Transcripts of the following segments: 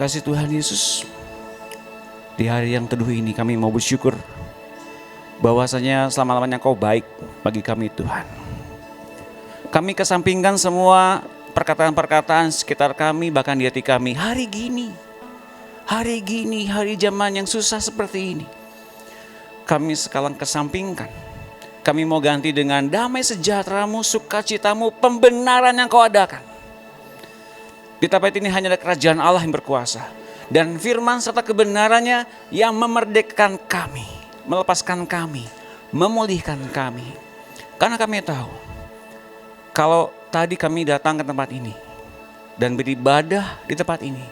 kasih Tuhan Yesus. Di hari yang teduh ini kami mau bersyukur bahwasanya selama-lamanya Kau baik bagi kami Tuhan. Kami kesampingkan semua perkataan-perkataan sekitar kami, bahkan di hati kami. Hari zaman yang susah seperti ini, kami sekarang kesampingkan. Kami mau ganti dengan damai sejahtera-Mu, sukacita-Mu, pembenaran yang Kau adakan. Di tempat ini hanya ada kerajaan Allah yang berkuasa. Dan firman serta kebenarannya yang memerdekakan kami, melepaskan kami, memulihkan kami. Karena kami tahu, kalau tadi kami datang ke tempat ini dan beribadah di tempat ini,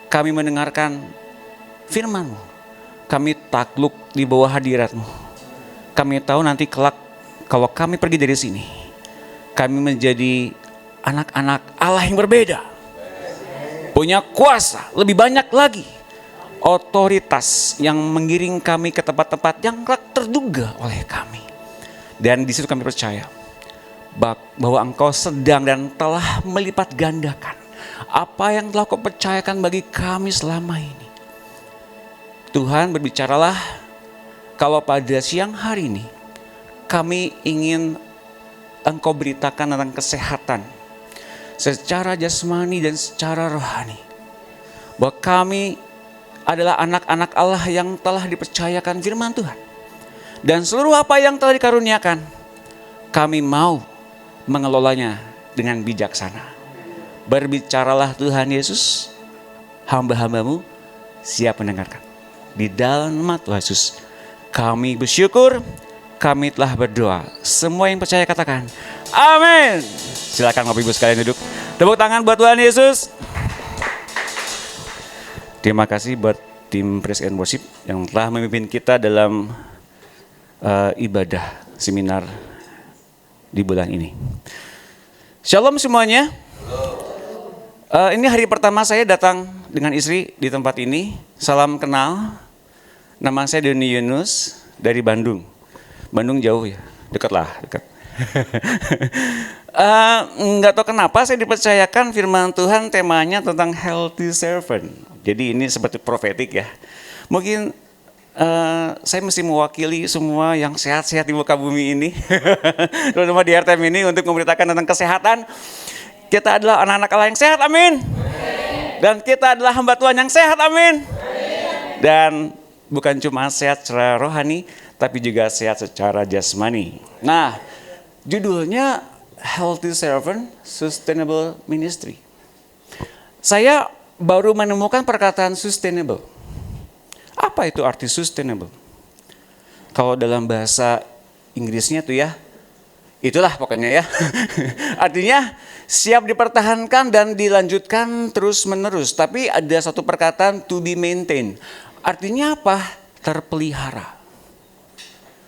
kami mendengarkan firman-Mu, kami takluk di bawah hadirat-Mu. Kami tahu nanti kelak kalau kami pergi dari sini, kami menjadi anak-anak Allah yang berbeda. Punya kuasa lebih banyak lagi, otoritas yang mengiring kami ke tempat-tempat yang tak terduga oleh kami. Dan di situ kami percaya bahwa Engkau sedang dan telah melipat gandakan apa yang telah Kau percayakan bagi kami selama ini. Tuhan, berbicaralah kalau pada siang hari ini kami ingin Engkau beritakan tentang kesehatan secara jasmani dan secara rohani, bahwa kami adalah anak-anak Allah yang telah dipercayakan firman Tuhan, dan seluruh apa yang telah dikaruniakan kami mau mengelolanya dengan bijaksana. Berbicaralah Tuhan Yesus, hamba-hamba-Mu siap mendengarkan. Di dalam nama Tuhan Yesus kami bersyukur, kami telah berdoa. Semua yang percaya katakan amin. Silakan Bapak Ibu sekalian duduk. Tepuk tangan buat Tuhan Yesus. Terima kasih buat tim Praise and Worship yang telah memimpin kita dalam ibadah seminar di bulan ini. Shalom semuanya. Ini hari pertama saya datang dengan istri di tempat ini. Salam kenal. Nama saya Doni Yunus dari Bandung. Bandung jauh ya, dekat. Nggak tahu kenapa saya dipercayakan firman Tuhan temanya tentang healthy servant. Jadi ini seperti profetik ya. Mungkin saya mesti mewakili semua yang sehat-sehat di muka bumi ini, terutama di RTM ini, untuk memberitakan tentang kesehatan. Kita adalah anak-anak Allah yang sehat, amin. Dan kita adalah hamba Tuhan yang sehat, amin. Dan bukan cuma sehat secara rohani, tapi juga sehat secara jasmani. Nah, judulnya Healthy Servant, Sustainable Ministry. Saya baru menemukan perkataan sustainable. Apa itu arti sustainable? Kalau dalam bahasa Inggrisnya tuh ya, itulah pokoknya ya. Artinya siap dipertahankan dan dilanjutkan terus menerus. Tapi ada satu perkataan to be maintained. Artinya apa? Terpelihara.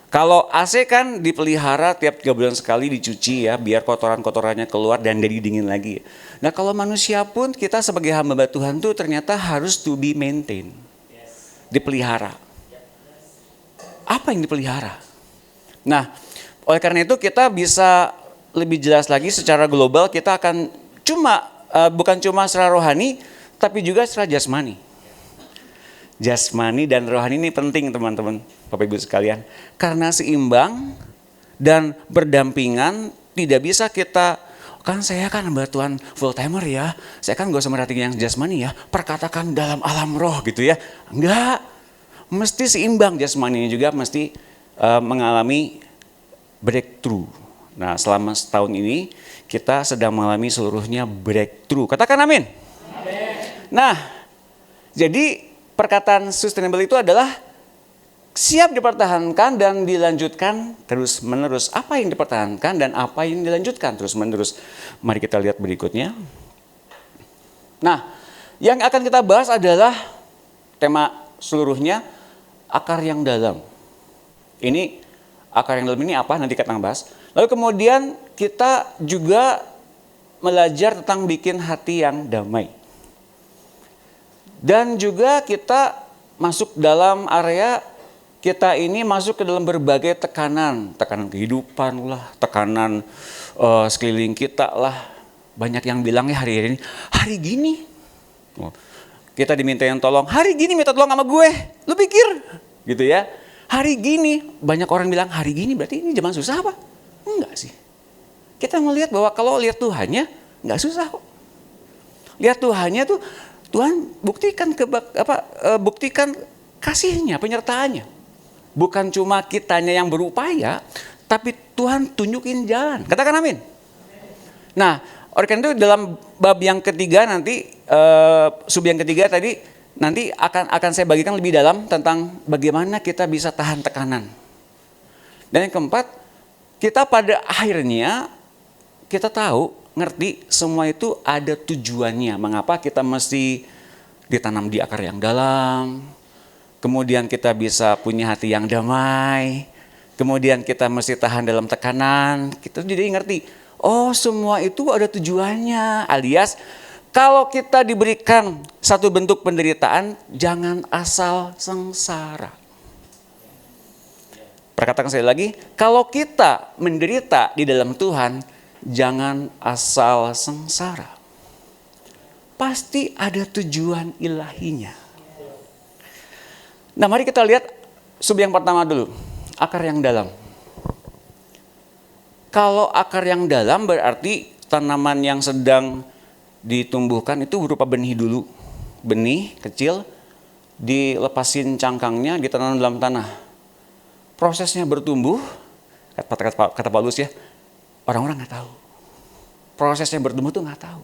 Kalau AC kan dipelihara tiap 3 bulan sekali dicuci ya, biar kotoran-kotorannya keluar dan jadi dingin lagi. Nah kalau manusia pun kita sebagai hamba Tuhan tuh ternyata harus to be maintained. Dipelihara. Apa yang dipelihara? Nah oleh karena itu kita bisa lebih jelas lagi secara global, kita akan bukan cuma secara rohani, tapi juga secara jasmani. Jasmani dan rohani ini penting teman-teman, Bapak Ibu sekalian. Karena seimbang dan berdampingan, tidak bisa kita, kan saya kan hamba Tuhan full timer ya, saya kan gak usah merhatiin yang jasmani ya, perkatakan dalam alam roh gitu ya. Enggak, mesti seimbang, jasmani juga mesti mengalami breakthrough. Nah selama setahun ini kita sedang mengalami seluruhnya breakthrough. Katakan amin. Amin. Nah jadi perkataan sustainable itu adalah siap dipertahankan dan dilanjutkan terus menerus. Apa yang dipertahankan dan apa yang dilanjutkan terus menerus? Mari kita lihat berikutnya. Nah, yang akan kita bahas adalah tema seluruhnya akar yang dalam. Ini akar yang dalam ini apa? Nanti kita akan bahas. Lalu kemudian kita juga belajar tentang bikin hati yang damai. Dan juga kita masuk dalam area, kita ini masuk ke dalam berbagai tekanan kehidupan lah, tekanan sekeliling kita lah. Banyak yang bilang ya hari ini, hari gini Kita dimintain tolong, hari gini minta tolong sama gue. Lu pikir? Gitu ya. Hari gini, banyak orang bilang hari gini berarti ini zaman susah apa? Enggak sih. Kita melihat bahwa kalau lihat Tuhannya, enggak susah kok. Lihat Tuhannya tuh, Tuhan buktikan buktikan kasihnya, penyertaannya. Bukan cuma kitanya yang berupaya, tapi Tuhan tunjukin jalan. Katakan amin. Nah, oleh karena itu dalam bab yang ketiga nanti, sub yang ketiga tadi, nanti akan saya bagikan lebih dalam tentang bagaimana kita bisa tahan tekanan. Dan yang keempat, kita pada akhirnya, kita tahu, ngerti semua itu ada tujuannya. Mengapa kita mesti ditanam di akar yang dalam, kemudian kita bisa punya hati yang damai, kemudian kita mesti tahan dalam tekanan. Kita jadi ngerti, oh semua itu ada tujuannya. Alias kalau kita diberikan satu bentuk penderitaan, jangan asal sengsara. Perkatakan sekali lagi, kalau kita menderita di dalam Tuhan, jangan asal sengsara. Pasti ada tujuan ilahinya. Nah, mari kita lihat sub yang pertama dulu, akar yang dalam. Kalau akar yang dalam berarti tanaman yang sedang ditumbuhkan itu berupa benih dulu. Benih kecil, dilepasin cangkangnya, ditanam dalam tanah. Prosesnya bertumbuh, kata Paulus ya, orang-orang nggak tahu. Prosesnya bertumbuh tuh nggak tahu.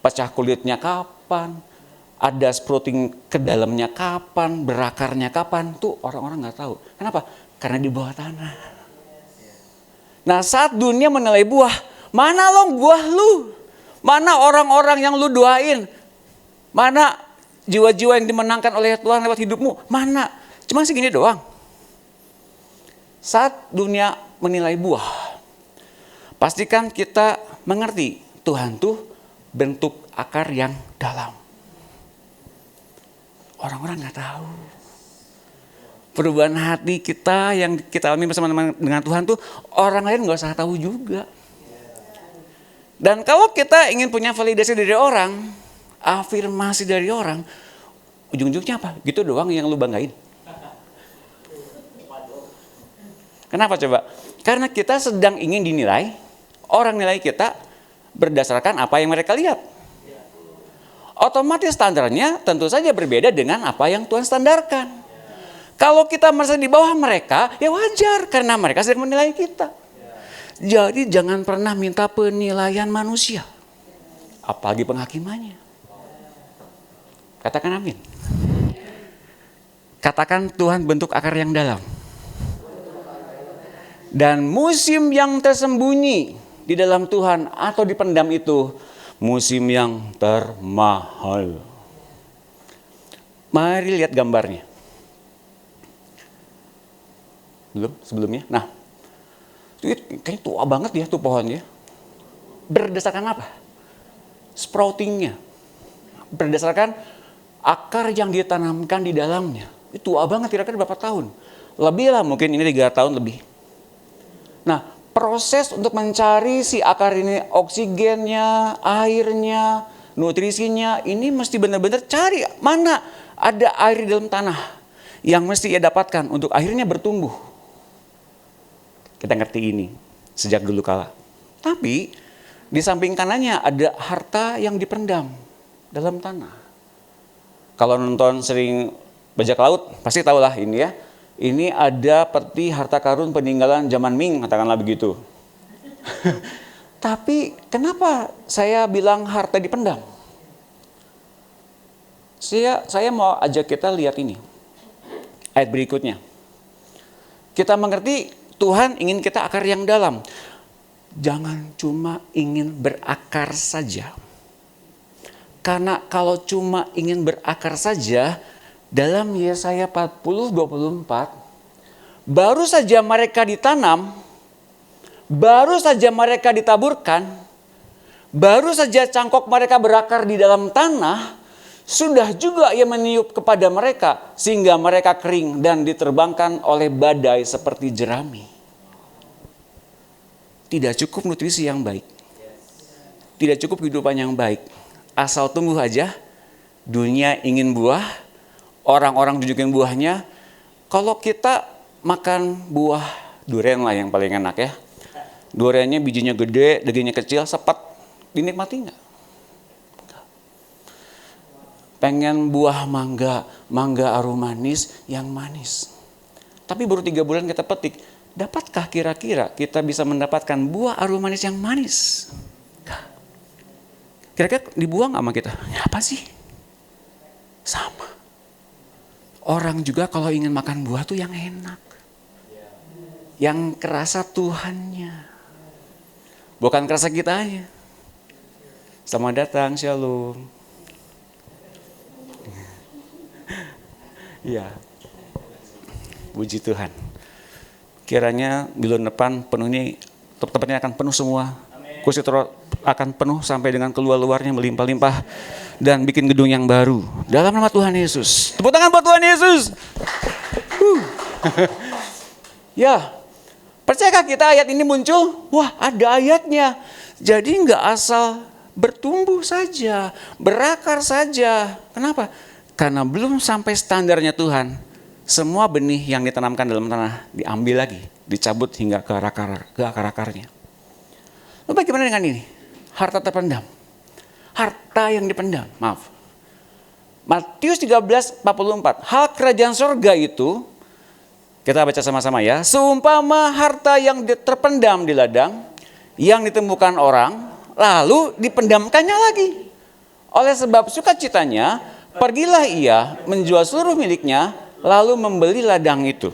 Pecah kulitnya kapan, ada sprouting ke dalamnya kapan, berakarnya kapan, tuh orang-orang nggak tahu. Kenapa? Karena di bawah tanah. Nah, saat dunia menilai buah, mana lo buah lu? Mana orang-orang yang lu doain? Mana jiwa-jiwa yang dimenangkan oleh Tuhan lewat hidupmu? Mana? Cuma segini doang. Saat dunia menilai buah, pastikan kita mengerti Tuhan tuh bentuk akar yang dalam. Orang-orang nggak tahu. Perubahan hati kita yang kita alami bersama dengan Tuhan tuh orang lain nggak usah tahu juga. Dan kalau kita ingin punya validasi dari orang, afirmasi dari orang, ujung-ujungnya apa? Gitu doang yang lu banggain. Kenapa coba? Karena kita sedang ingin dinilai, orang nilai kita berdasarkan apa yang mereka lihat. Otomatis standarnya tentu saja berbeda dengan apa yang Tuhan standarkan. Kalau kita merasa di bawah mereka, ya wajar karena mereka sedang menilai kita. Jadi jangan pernah minta penilaian manusia, apalagi penghakimannya. Katakan amin. Katakan Tuhan bentuk akar yang dalam. Dan musim yang tersembunyi di dalam Tuhan atau dipendam itu musim yang termahal. Mari lihat gambarnya. Belum sebelumnya. Nah, itu kayaknya tua banget ya tuh pohonnya. Berdasarkan apa? Sproutingnya. Berdasarkan akar yang ditanamkan di dalamnya. Itu tua banget, kira-kira berapa tahun? Lebih lah, mungkin ini 3 tahun lebih. Nah, proses untuk mencari si akar ini, oksigennya, airnya, nutrisinya, ini mesti benar-benar cari mana ada air di dalam tanah yang mesti ia dapatkan untuk akhirnya bertumbuh. Kita ngerti ini sejak dulu kala. Tapi di samping kanannya ada harta yang dipendam dalam tanah. Kalau nonton sering bajak laut, pasti tahulah ini ya. Ini ada peti harta karun peninggalan zaman Ming, katakanlah begitu. Tapi kenapa saya bilang harta dipendam? Saya mau ajak kita lihat ini. Ayat berikutnya. Kita mengerti Tuhan ingin kita akar yang dalam. Jangan cuma ingin berakar saja. Karena kalau cuma ingin berakar saja, dalam Yesaya 40:24, baru saja mereka ditanam, baru saja mereka ditaburkan, baru saja cangkok mereka berakar di dalam tanah, sudah juga ia meniup kepada mereka sehingga mereka kering dan diterbangkan oleh badai seperti jerami. Tidak cukup nutrisi yang baik, tidak cukup kehidupan yang baik, asal tumbuh aja, Dunia ingin buah, orang-orang tunjukin buahnya. Kalau kita makan buah durian lah yang paling enak ya. Duriannya bijinya gede, dagingnya kecil, sepet, dinikmati nggak? Pengen buah mangga arum manis yang manis. Tapi baru 3 bulan kita petik, dapatkah kira-kira kita bisa mendapatkan buah arum manis yang manis? Kira-kira dibuang sama kita? Ya apa sih? Sama. Orang juga kalau ingin makan buah tuh yang enak. Yang kerasa Tuhannya. Bukan kerasa kitanya. Selamat datang, Shalom. Ya, puji Tuhan. Kiranya bulan depan penuh ini, tempatnya akan penuh semua. Kursi akan penuh sampai dengan keluar-luarnya melimpah-limpah. Dan bikin gedung yang baru. Dalam nama Tuhan Yesus. Tepuk tangan buat Tuhan Yesus. Ya, percayakah kita ayat ini muncul? Wah, ada ayatnya. Jadi nggak asal bertumbuh saja, berakar saja. Kenapa? Karena belum sampai standarnya Tuhan. Semua benih yang ditanamkan dalam tanah diambil lagi, dicabut hingga ke akar-akarnya. Lalu bagaimana dengan ini? Harta terpendam. Harta yang dipendam, maaf. Matius 13:44. Hal kerajaan sorga itu, kita baca sama-sama ya. Seumpama harta yang terpendam di ladang, yang ditemukan orang, lalu dipendamkannya lagi. Oleh sebab sukacitanya, pergilah ia menjual seluruh miliknya, lalu membeli ladang itu.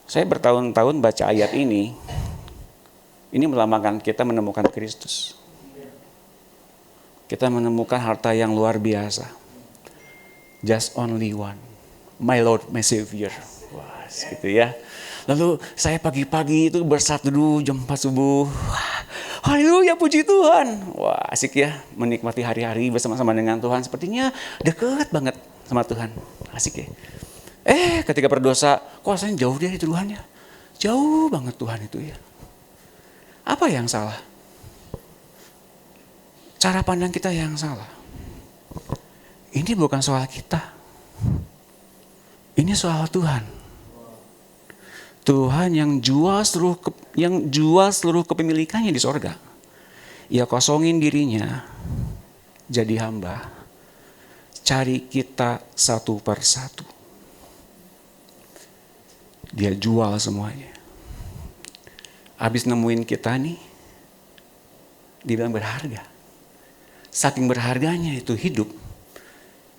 Saya bertahun-tahun baca ayat ini. Ini melambangkan kita menemukan Kristus. Kita menemukan harta yang luar biasa. Just only one. My Lord, my Savior. Wah, gitu ya. Lalu saya pagi-pagi itu berseteduh jam 4 subuh. Haleluya, puji Tuhan. Wah, asik ya menikmati hari-hari bersama-sama dengan Tuhan. Sepertinya dekat banget sama Tuhan. Asik ya. Ketika berdosa, kok rasanya jauh dari Tuhannya. Jauh banget Tuhan itu ya. Apa yang salah? Cara pandang kita yang salah. Ini bukan soal kita. Ini soal Tuhan. Tuhan yang jual seluruh kepemilikannya di sorga. Ia kosongin dirinya jadi hamba. Cari kita satu per satu. Dia jual semuanya. Habis nemuin kita nih, dibilang berharga. Saking berharganya itu hidup,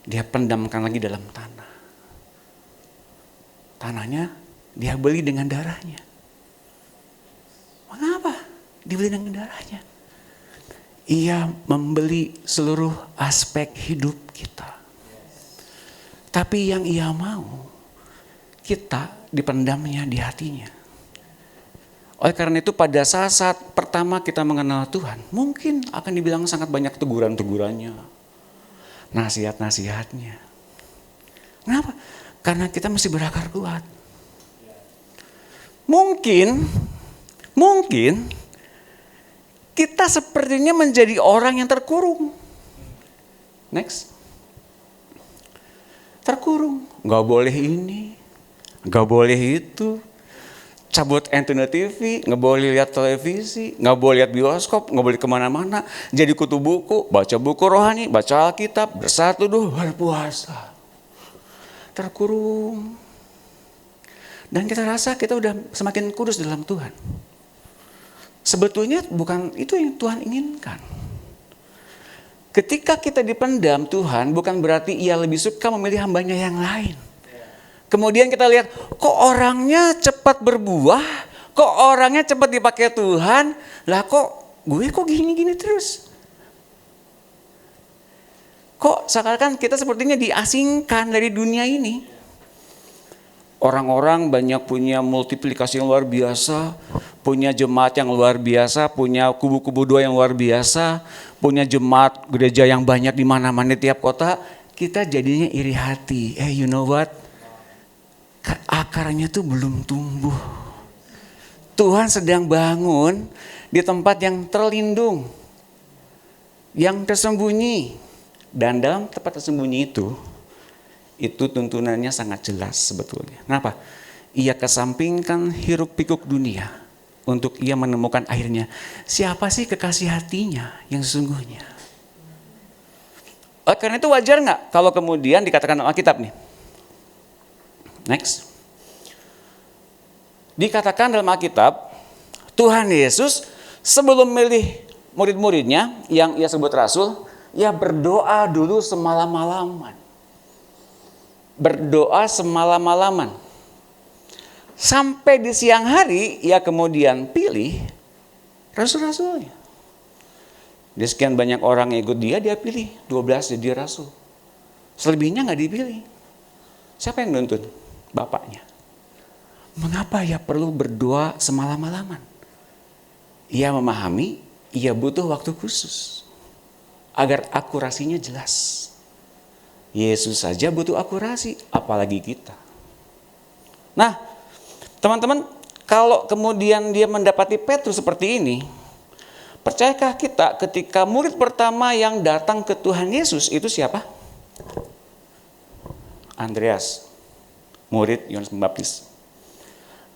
dia pendamkan lagi dalam tanah. Tanahnya dia beli dengan darahnya. Mengapa dibeli dengan darahnya? Ia membeli seluruh aspek hidup kita. Tapi yang ia mau, kita dipendamnya di hatinya. Oleh karena itu pada saat pertama kita mengenal Tuhan, mungkin akan dibilang sangat banyak teguran-tegurannya, nasihat-nasihatnya. Kenapa? Karena kita masih berakar kuat. Mungkin kita sepertinya menjadi orang yang terkurung. Next. Terkurung. Gak boleh ini, gak boleh itu. Cabut antena TV, nggak boleh lihat televisi, nggak boleh lihat bioskop, nggak boleh kemana-mana. Jadi kutu buku, baca buku rohani, baca Alkitab, berseteduh, berpuasa. Terkurung. Dan kita rasa kita udah semakin kudus dalam Tuhan. Sebetulnya bukan itu yang Tuhan inginkan. Ketika kita dipendam Tuhan, bukan berarti ia lebih suka memilih hambanya yang lain. Kemudian kita lihat, kok orangnya cepat berbuah, kok orangnya cepat dipakai Tuhan, lah kok gue kok gini-gini terus. Kok seakan-akan kita sepertinya diasingkan dari dunia ini. Orang-orang banyak punya multiplikasi yang luar biasa, punya jemaat yang luar biasa, punya kubu-kubu doa yang luar biasa, punya jemaat gereja yang banyak di mana-mana di tiap kota. Kita jadinya iri hati. You know what? Akarnya tuh belum tumbuh. Tuhan sedang bangun di tempat yang terlindung, yang tersembunyi. Dan dalam tempat tersembunyi itu tuntunannya sangat jelas sebetulnya. Kenapa? Ia kesampingkan hiruk pikuk dunia untuk ia menemukan akhirnya siapa sih kekasih hatinya yang sesungguhnya. Karena itu wajar nggak kalau kemudian dikatakan dalam Alkitab nih? Next. Dikatakan dalam Alkitab, Tuhan Yesus sebelum milih murid-muridnya yang ia sebut rasul, ia berdoa dulu semalam-malaman. Berdoa semalam-malaman. Sampai di siang hari, ia kemudian pilih rasul-rasulnya. Di sekian banyak orang yang ikut dia pilih 12 jadi rasul. Selebihnya nggak dipilih. Siapa yang nuntun? Bapaknya. Mengapa ia perlu berdoa semalam-malaman? Ia memahami, ia butuh waktu khusus agar akurasinya jelas. Yesus saja butuh akurasi, apalagi kita. Nah, teman-teman, kalau kemudian dia mendapati Petrus seperti ini, percayakah kita ketika murid pertama yang datang ke Tuhan Yesus itu siapa? Andreas, murid Yohanes Pembaptis.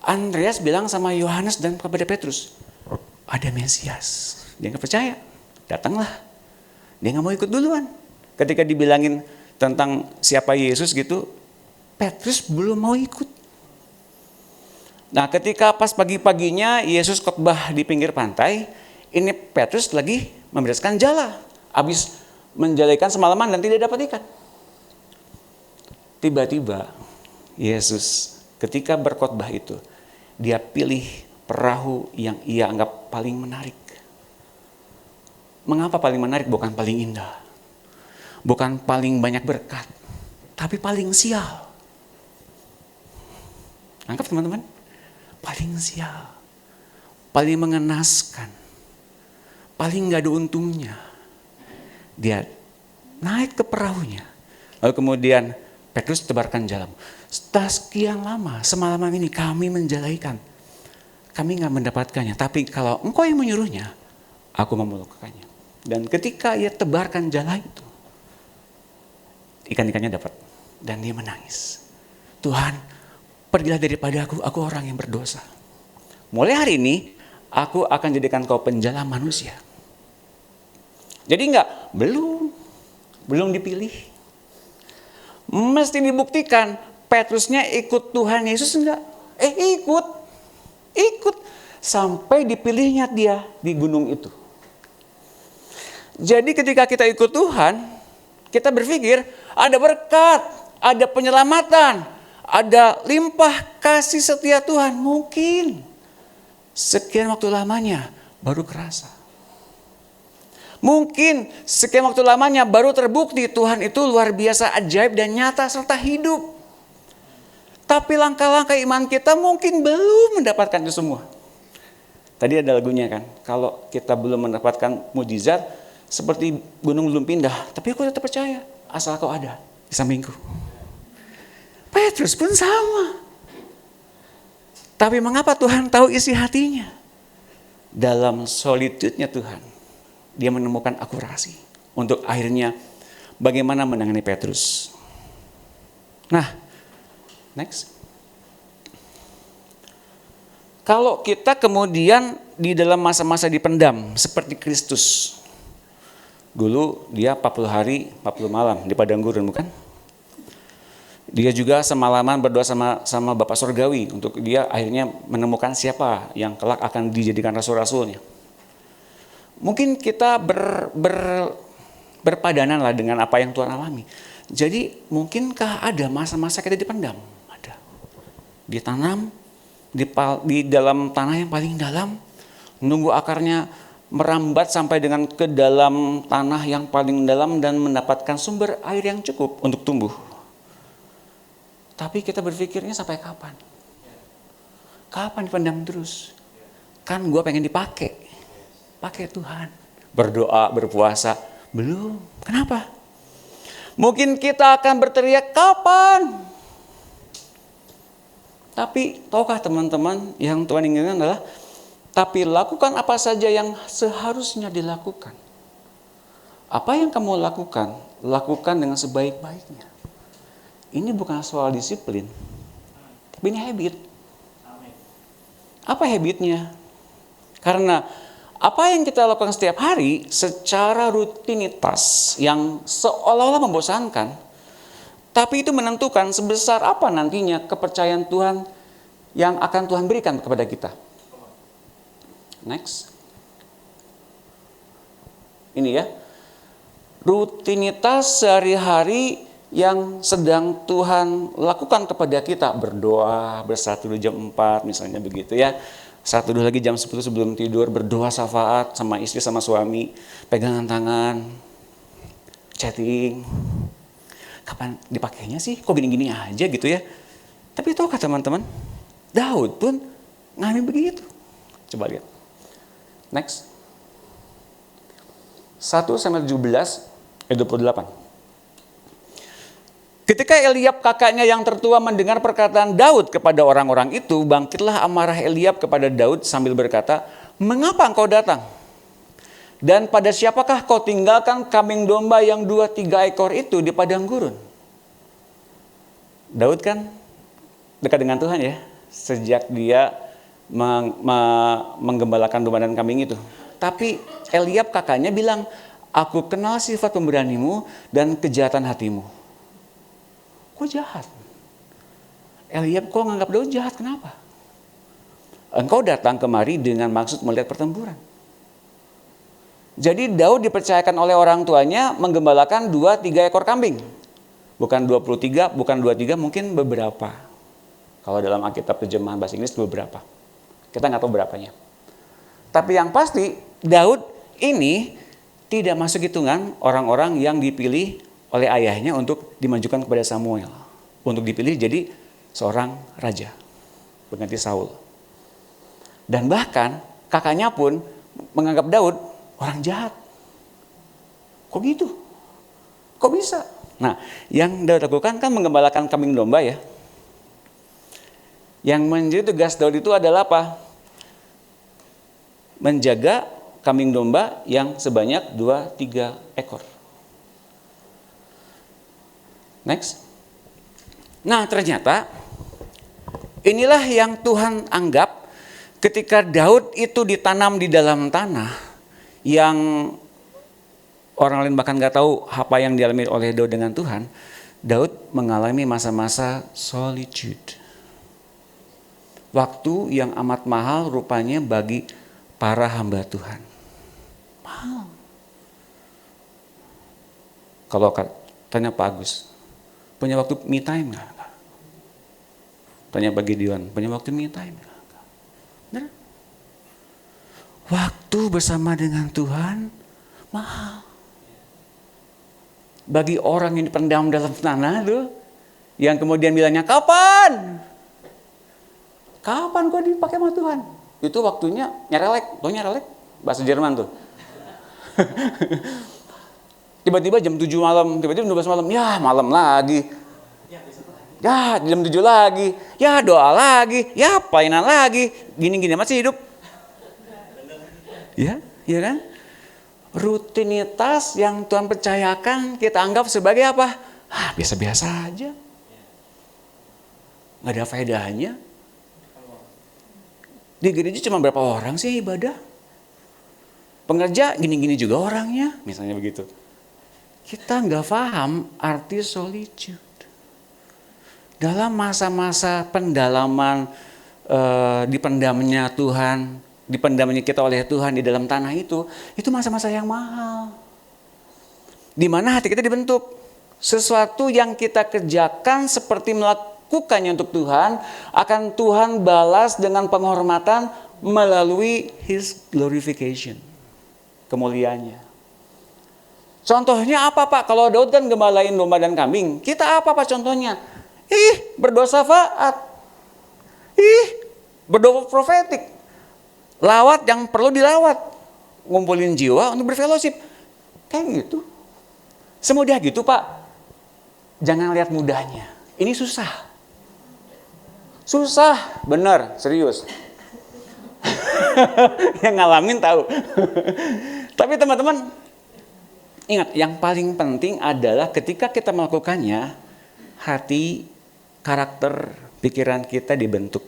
Andreas bilang sama Yohanes dan kepada Petrus, ada Mesias. Dia nggak percaya, datanglah. Dia nggak mau ikut duluan. Ketika dibilangin tentang siapa Yesus gitu, Petrus belum mau ikut. Nah, ketika pas pagi-paginya Yesus khotbah di pinggir pantai, ini Petrus lagi membereskan jala, habis menjalaikan semalaman dan tidak dapat ikan. Tiba-tiba Yesus ketika berkhotbah itu, dia pilih perahu yang ia anggap paling menarik. Mengapa paling menarik? Bukan paling indah, bukan paling banyak berkat, tapi paling sial. Anggap teman-teman, paling sial, paling mengenaskan, paling gak ada untungnya. Dia naik ke perahunya, lalu kemudian Petrus tebarkan jala. Setelah sekian lama, semalaman ini kami menjalaikan. Kami gak mendapatkannya, tapi kalau engkau yang menyuruhnya, aku memulakannya. Dan ketika ia tebarkan jala itu, ikan-ikannya dapat. Dan dia menangis. Tuhan, pergilah daripada aku orang yang berdosa. Mulai hari ini, aku akan jadikan kau penjala manusia. Jadi belum dipilih. Mesti dibuktikan, Petrusnya ikut Tuhan Yesus enggak? Ikut. Sampai dipilihnya dia di gunung itu. Jadi ketika kita ikut Tuhan, kita berpikir ada berkat, ada penyelamatan, ada limpah kasih setia Tuhan. Mungkin sekian waktu lamanya baru kerasa. Mungkin sekian waktu lamanya baru terbukti Tuhan itu luar biasa ajaib dan nyata serta hidup. Tapi langkah-langkah iman kita mungkin belum mendapatkan itu semua. Tadi ada lagunya kan, kalau kita belum mendapatkan mujizat, seperti gunung belum pindah, tapi aku tetap percaya asal kau ada di sampingku. Petrus pun sama. Tapi mengapa Tuhan tahu isi hatinya? Dalam solitude-nya Tuhan, dia menemukan akurasi untuk akhirnya bagaimana menangani Petrus. Nah, next. Kalau kita kemudian di dalam masa-masa dipendam seperti Kristus. Dulu dia 40 hari, 40 malam di padang gurun, bukan? Dia juga semalaman berdoa sama Bapa Surgawi untuk dia akhirnya menemukan siapa yang kelak akan dijadikan rasul-rasulnya. Mungkin kita berpadanan lah dengan apa yang Tuhan alami. Jadi mungkinkah ada masa-masa kita dipendam? Ada. Ditanam di dalam tanah yang paling dalam, nunggu akarnya merambat sampai dengan ke dalam tanah yang paling dalam dan mendapatkan sumber air yang cukup untuk tumbuh. Tapi kita berpikirnya sampai kapan? Kapan dipendam terus? Kan gue pengen dipakai. Pakai Tuhan. Berdoa, berpuasa. Belum. Kenapa? Mungkin kita akan berteriak kapan? Tapi tahukah teman-teman yang Tuhan inginkan adalah tapi lakukan apa saja yang seharusnya dilakukan Apa yang kamu lakukan, lakukan dengan sebaik-baiknya. Ini bukan soal disiplin, tapi ini habit. Apa habitnya? Karena apa yang kita lakukan setiap hari secara rutinitas yang seolah-olah membosankan, tapi itu menentukan sebesar apa nantinya kepercayaan Tuhan yang akan Tuhan berikan kepada kita. Next. Ini ya. Rutinitas sehari-hari yang sedang Tuhan lakukan kepada kita. Berdoa, bersatu di jam 4 misalnya begitu ya. Satu dulu lagi jam 10 sebelum tidur, berdoa syafaat sama istri sama suami. Pegangan tangan, chatting. Kapan dipakainya sih? Kok gini-gini aja gitu ya. Tapi tahukah teman-teman, Daud pun ngalami begitu. Coba lihat. Next. 1 Samuel 17 ayat 28. Ketika Eliab kakaknya yang tertua mendengar perkataan Daud kepada orang-orang itu, bangkitlah amarah Eliab kepada Daud sambil berkata, "Mengapa engkau datang? Dan pada siapakah kau tinggalkan kambing domba yang 2-3 ekor itu di padang gurun?" Daud kan dekat dengan Tuhan ya, sejak dia menggembalakan domba dan kambing itu. Tapi Eliab kakaknya bilang, "Aku kenal sifat pemberanimu dan kejahatan hatimu." Kok jahat? Eliab kok nganggap Daud jahat, kenapa? Engkau datang kemari dengan maksud melihat pertempuran. Jadi Daud dipercayakan oleh orang tuanya menggembalakan 2-3 ekor kambing. Bukan 23, bukan 23, mungkin beberapa. Kalau dalam Alkitab terjemahan bahasa Inggris beberapa. Kita nggak tahu berapanya. Tapi yang pasti Daud ini tidak masuk hitungan orang-orang yang dipilih oleh ayahnya untuk dimajukan kepada Samuel. Untuk dipilih jadi seorang raja. Pengganti Saul. Dan bahkan kakaknya pun menganggap Daud orang jahat. Kok gitu? Kok bisa? Nah, yang Daud lakukan kan menggembalakan kambing domba ya. Yang menjadi tugas Daud itu adalah apa? Menjaga kambing domba yang sebanyak 2-3 ekor. Next. Nah, ternyata inilah yang Tuhan anggap ketika Daud itu ditanam di dalam tanah yang orang lain bahkan gak tahu apa yang dialami oleh Daud dengan Tuhan. Daud mengalami masa-masa solitude. Waktu yang amat mahal rupanya bagi para hamba Tuhan. Mahal. Kalau tanya Pak Agus, punya waktu me time nggak? Tanya Pak Gideon, punya waktu me time nggak? Benar? Waktu bersama dengan Tuhan mahal. Bagi orang yang dipendam dalam tanah tuh, yang kemudian bilangnya kapan? Kapan kau dipakai sama Tuhan? Itu waktunya nyerelek, tau nyerelek? Bahasa Jerman tuh. Tiba-tiba jam 7 malam, tiba-tiba 12 malam, ya malam lagi. Ya jam 7 lagi, ya doa lagi, ya painan lagi. Gini-gini masih hidup. Ya, iya kan? Rutinitas yang Tuhan percayakan kita anggap sebagai apa? Biasa-biasa aja. Gak ada faedahnya. Di gereja cuma berapa orang sih ibadah? Pengerja gini-gini juga orangnya, misalnya begitu. Kita nggak paham arti solitude. Dalam masa-masa pendalaman, dipendamnya Tuhan, dipendamnya kita oleh Tuhan di dalam tanah itu masa-masa yang mahal. Di mana hati kita dibentuk. Sesuatu yang kita kerjakan seperti melakukannya untuk Tuhan, akan Tuhan balas dengan penghormatan melalui His glorification. Kemuliaannya. Contohnya apa Pak? Kalau Daud kan gembalain domba dan kambing. Kita apa Pak contohnya? Berdoa syafaat. Berdoa profetik. Lawat yang perlu dilawat. Ngumpulin jiwa untuk berfellowship. Kayak gitu. Semudah gitu Pak. Jangan lihat mudahnya. Ini susah. Susah, benar, serius. Yang ngalamin tahu. Tapi teman-teman, Ingat, yang paling penting adalah ketika kita melakukannya, hati, karakter, pikiran kita dibentuk.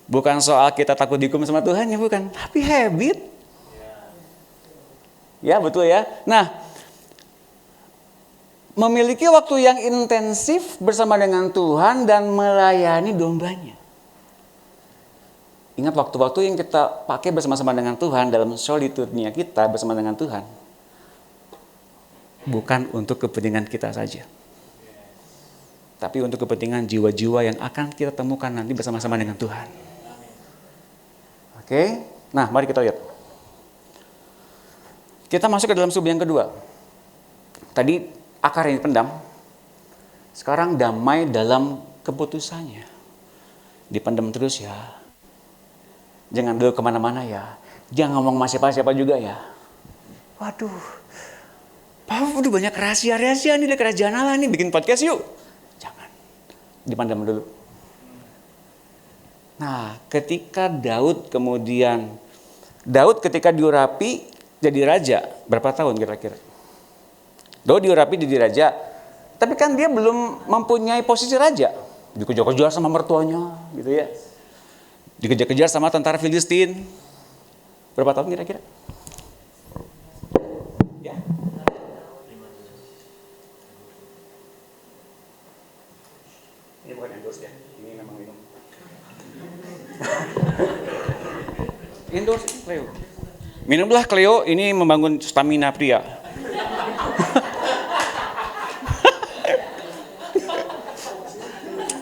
Bukan soal kita takut dihukum sama Tuhan, ya bukan. Tapi habit. Ya, betul ya. Nah, memiliki waktu yang intensif bersama dengan Tuhan dan melayani dombanya. Ingat waktu-waktu yang kita pakai bersama-sama dengan Tuhan dalam solitude-nya kita bersama dengan Tuhan. Bukan untuk kepentingan kita saja. Tapi untuk kepentingan jiwa-jiwa yang akan kita temukan nanti bersama-sama dengan Tuhan. Oke, nah mari kita lihat. Kita masuk ke dalam sub yang kedua. Tadi akar yang dipendam. Sekarang damai dalam keputusannya. Dipendam terus ya. Jangan dulu kemana-mana ya. Jangan ngomong sama siapa-siapa juga ya. Waduh. Pak, udah banyak rahasia-rahasia nih dari kerajaan Allah nih. Bikin podcast yuk. Jangan. Dipendam dulu. Nah, ketika Daud ketika diurapi jadi raja, berapa tahun kira-kira? Daud diurapi jadi raja, tapi kan dia belum mempunyai posisi raja. Dikejar-kejar sama mertuanya, gitu ya. Dikejar-kejar sama tentara Filistin. Berapa tahun kira-kira? Ya. Ini bukan endorse ya, ini memang minum. Endorse Cleo. Minumlah Cleo, ini membangun stamina pria.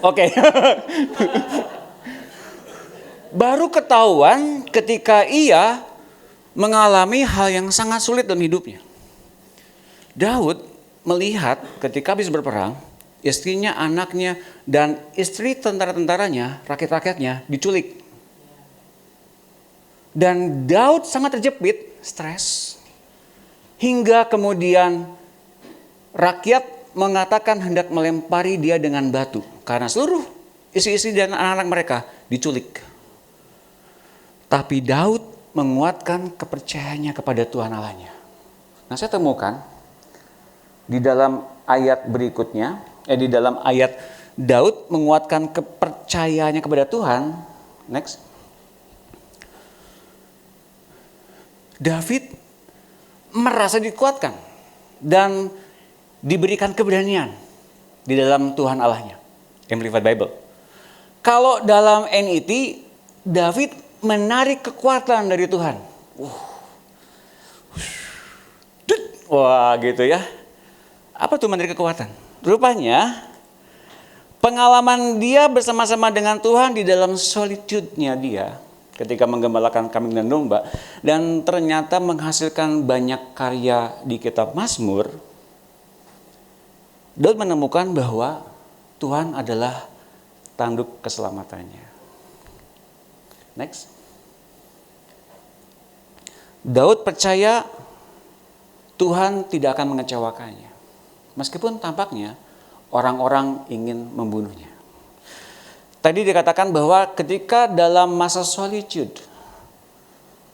Oke. Baru ketahuan ketika ia mengalami hal yang sangat sulit dalam hidupnya. Daud melihat ketika habis berperang, istrinya, anaknya, dan istri tentara-tentaranya, rakyat-rakyatnya diculik. Dan Daud sangat terjepit, stres. Hingga kemudian rakyat mengatakan hendak melempari dia dengan batu. Karena seluruh istri-istri dan anak-anak mereka diculik. Tapi Daud menguatkan kepercayaannya kepada Tuhan Allahnya. Nah, saya temukan di dalam ayat berikutnya, di dalam ayat Daud menguatkan kepercayaannya kepada Tuhan. Next. David merasa dikuatkan dan diberikan keberanian di dalam Tuhan Allahnya. Amplified Bible. Kalau dalam NET, David menarik kekuatan dari Tuhan. Wah, gitu ya. Apa tuh menarik kekuatan? Rupanya pengalaman dia bersama-sama dengan Tuhan di dalam solitude-nya dia ketika menggembalakan kambing dan domba dan ternyata menghasilkan banyak karya di kitab Mazmur. Daud menemukan bahwa Tuhan adalah tanduk keselamatannya. Next. Daud percaya Tuhan tidak akan mengecewakannya. Meskipun tampaknya orang-orang ingin membunuhnya. Tadi dikatakan bahwa ketika dalam masa solitude,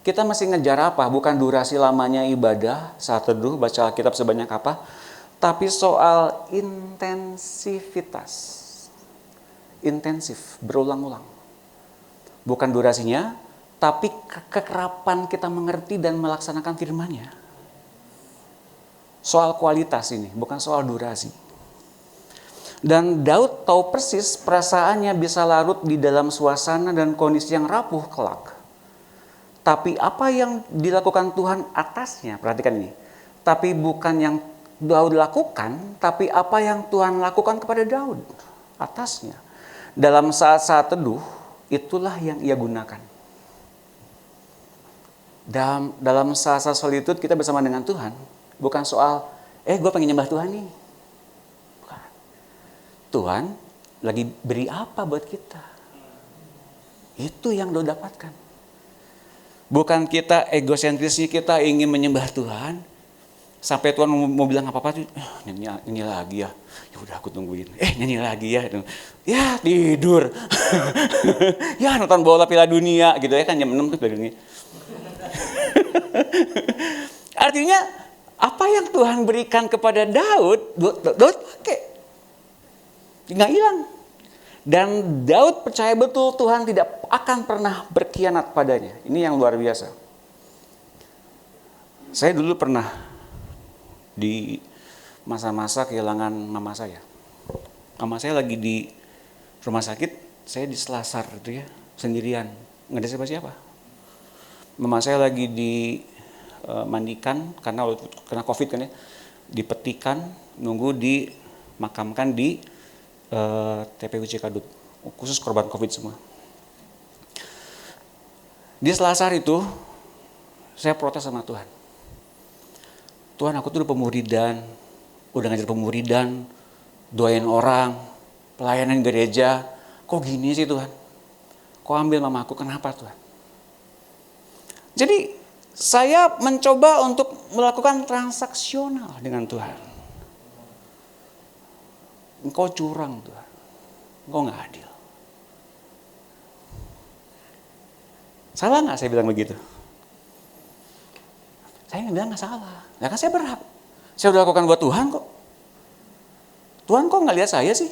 kita masih ngejar apa? Bukan durasi lamanya ibadah, saat teduh, baca Alkitab sebanyak apa, tapi soal intensivitas. Intensif, berulang-ulang. Bukan durasinya, tapi kekerapan kita mengerti dan melaksanakan firman-Nya. Soal kualitas ini, bukan soal durasi. Dan Daud tahu persis perasaannya bisa larut di dalam suasana dan kondisi yang rapuh kelak. Tapi apa yang dilakukan Tuhan atasnya, perhatikan ini. Tapi bukan yang Daud lakukan, tapi apa yang Tuhan lakukan kepada Daud atasnya. Dalam saat-saat teduh, itulah yang ia gunakan. Dalam saat-saat solitude kita bersama dengan Tuhan, bukan soal, gue pengen nyembah Tuhan nih. Bukan. Tuhan lagi beri apa buat kita. Itu yang Daud dapatkan. Bukan kita egosentrisnya kita ingin menyembah Tuhan. Sampai Tuhan mau bilang apa-apa tuh, nyanyi lagi ya. Ya udah aku tungguin. Nyanyi lagi ya. Ya tidur. Ya nonton bola Piala Dunia gitu ya kan jam 6 tuh Piala Dunia. Artinya Apa yang Tuhan berikan kepada Daud pakai. Nggak hilang. Dan Daud percaya betul Tuhan tidak akan pernah berkhianat padanya. Ini yang luar biasa. Saya dulu pernah di masa-masa kehilangan mama saya. Mama saya lagi di rumah sakit, saya di selasar gitu ya, sendirian. Nggak ada siapa-siapa. Mama saya lagi dimandikan karena COVID kan ya, dipetikan, nunggu dimakamkan di TPU Cikadut, khusus korban COVID semua. Di selasar itu, saya protes sama Tuhan. Tuhan, aku tuh udah ngajar pemuridan, doain orang, pelayanan gereja, kok gini sih Tuhan? Kok ambil mamaku, kenapa Tuhan? Jadi saya mencoba untuk melakukan transaksional dengan Tuhan. Engkau curang Tuhan, engkau gak adil. Salah gak saya bilang begitu? Saya bilang gak salah, ya kan saya berhak. Saya udah lakukan buat Tuhan kok. Tuhan kok gak lihat saya sih?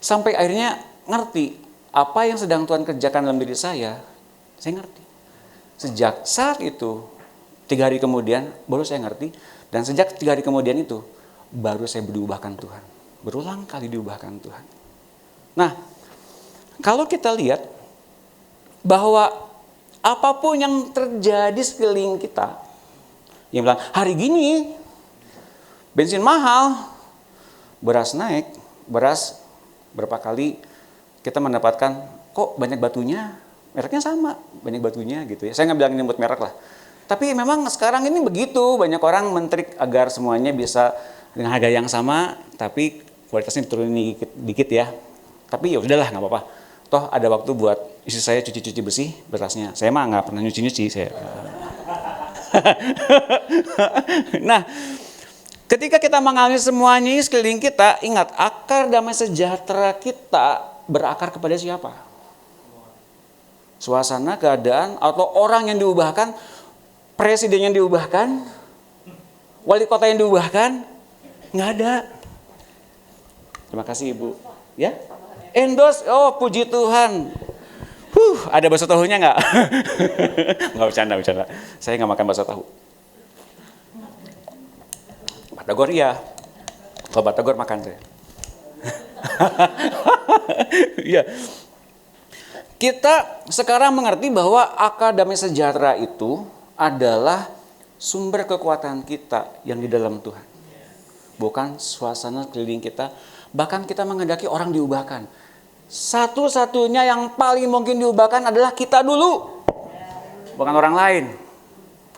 Sampai akhirnya ngerti apa yang sedang Tuhan kerjakan dalam diri saya ngerti. Sejak saat itu, 3 hari kemudian baru saya ngerti. Dan sejak 3 hari kemudian itu, baru saya diubahkan Tuhan. Berulang kali diubahkan Tuhan. Nah, kalau kita lihat bahwa apapun yang terjadi sekeliling kita, yang bilang hari gini bensin mahal, beras naik, beras berapa kali kita mendapatkan kok banyak batunya, mereknya sama, banyak batunya gitu ya. Saya nggak bilang ini buat merek lah. Tapi memang sekarang ini begitu, banyak orang mentrik agar semuanya bisa dengan harga yang sama, tapi kualitasnya diturunin dikit ya. Tapi ya udahlah, nggak apa-apa. Toh ada waktu buat istri saya cuci-cuci bersih berasnya. Saya mah nggak pernah nyuci-nyuci saya. Nah, ketika kita mengalami semuanya sekeliling kita, ingat akar damai sejahtera kita berakar kepada siapa? Suasana, keadaan, atau orang yang diubahkan, presiden yang diubahkan, wali kota yang diubahkan, nggak ada. Terima kasih Ibu. Ya, endorse. Oh puji Tuhan. Ada bakso tahunya nggak? Nggak bercanda. Saya nggak makan bakso tahu. Batagor iya. Kalau Batagor makan saya. Ya. Kita sekarang mengerti bahwa akar damai sejahtera itu adalah sumber kekuatan kita yang di dalam Tuhan. Bukan suasana keliling kita, bahkan kita menghendaki orang diubahkan. Satu-satunya yang paling mungkin diubahkan adalah kita dulu. Bukan orang lain.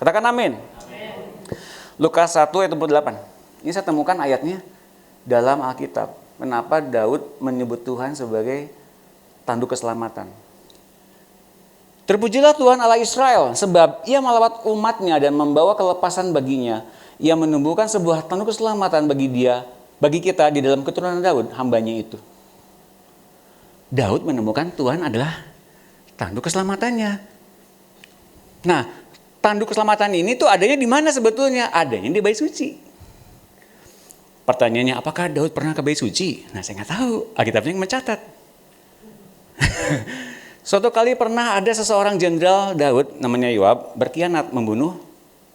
Katakan amin. Lukas 1 ayat 28. Ini saya temukan ayatnya dalam Alkitab. Kenapa Daud menyebut Tuhan sebagai tanduk keselamatan. Terpujilah Tuhan Allah Israel, sebab ia melawat umatnya dan membawa kelepasan baginya. Ia menumbuhkan sebuah tanduk keselamatan bagi kita di dalam keturunan Daud, hambanya itu. Daud menemukan Tuhan adalah tanduk keselamatannya. Nah, tanduk keselamatan ini tuh adanya di mana sebetulnya? Adanya di bait suci. Pertanyaannya, apakah Daud pernah ke bait suci? Nah, saya nggak tahu. Alkitabnya yang mencatat. Suatu kali pernah ada seseorang jenderal Daud, namanya Yoab, berkhianat membunuh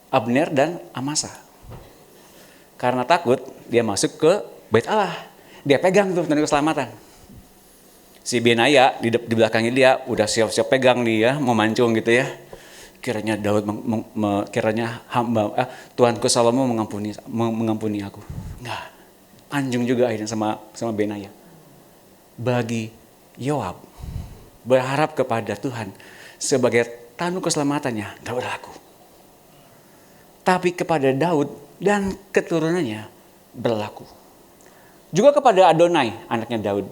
Abner dan Amasa. Karena takut, dia masuk ke bait Allah. Dia pegang tuh tanduk keselamatan. Si Benaya di belakangnya dia udah siap-siap pegang dia, mau mancung gitu ya. Kiranya Daud, kiranya hamba Tuanku Salomo mengampuni aku. Enggak, anjung juga akhirnya sama Benaya. Bagi Yoab, berharap kepada Tuhan sebagai tanduk keselamatannya, enggak berlaku. Tapi kepada Daud dan keturunannya berlaku. Juga kepada Adonai, anaknya Daud.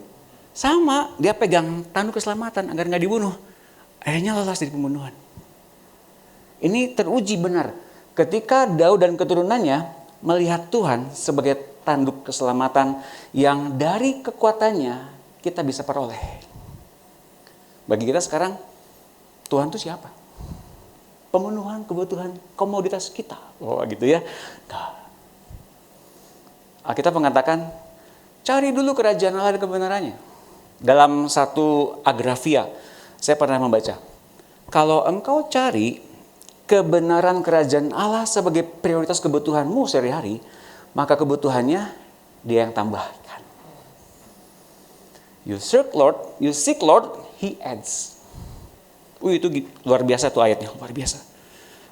Sama, dia pegang tanduk keselamatan agar enggak dibunuh. Akhirnya lolos dari pembunuhan. Ini teruji benar ketika Daud dan keturunannya melihat Tuhan sebagai tanduk keselamatan yang dari kekuatannya kita bisa peroleh. Bagi kita sekarang, Tuhan itu siapa? pemenuhan kebutuhan komoditas kita. Oh gitu ya. Nah, Alkitab mengatakan, cari dulu kerajaan Allah dan kebenarannya. Dalam satu agrafia, saya pernah membaca, kalau engkau cari kebenaran kerajaan Allah sebagai prioritas kebutuhanmu sehari-hari, maka kebutuhannya dia yang tambahkan. You seek Lord, He adds. Itu luar biasa tuh ayatnya, luar biasa.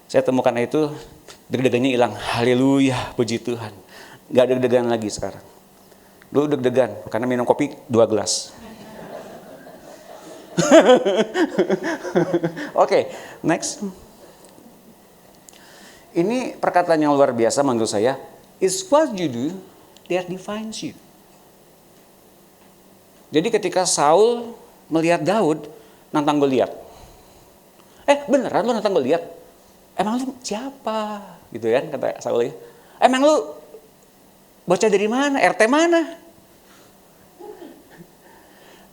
Saya temukan itu, deg-degannya hilang. Haleluya, puji Tuhan. Gak deg-degan lagi sekarang. Dulu deg-degan, karena minum kopi 2 gelas. Oke, next. Ini perkataan yang luar biasa menurut saya. It's what you do that defines you. Jadi ketika Saul melihat Daud nantang Goliat. Beneran lu nantang Goliat? Emang lu siapa? Gitu kan kata Saul ya. Emang lu bocah dari mana? RT mana?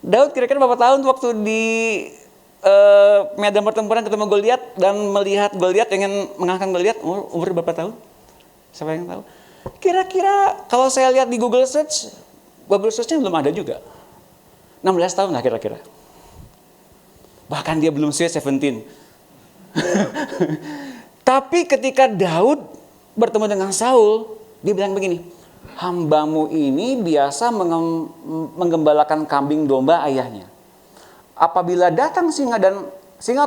Daud kira-kira berapa tahun waktu di medan pertempuran ketemu Goliat dan melihat Goliat, ingin mengalahkan Goliat, umur berapa tahun? Siapa yang tahu? Kira-kira kalau saya lihat di Google Search-nya belum ada juga. 16 tahun lah kira-kira. Bahkan dia belum sweet 17. Tapi ketika Daud bertemu dengan Saul, dia bilang begini, hambamu ini biasa menggembalakan kambing domba ayahnya. Apabila datang singa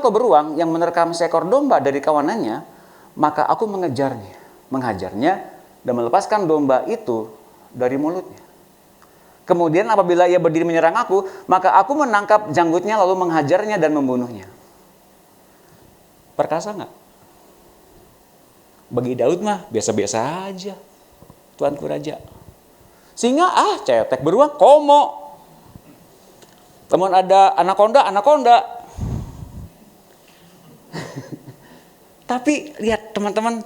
atau beruang yang menerkam seekor domba dari kawanannya, maka aku menghajarnya dan melepaskan domba itu dari mulutnya. Kemudian apabila ia berdiri menyerang aku, maka aku menangkap janggutnya lalu menghajarnya dan membunuhnya. Perkasa nggak? Bagi Daud mah biasa-biasa aja. Tuanku Raja. Singa, cetek, beruang, komo. Teman ada anaconda. Tapi lihat teman-teman,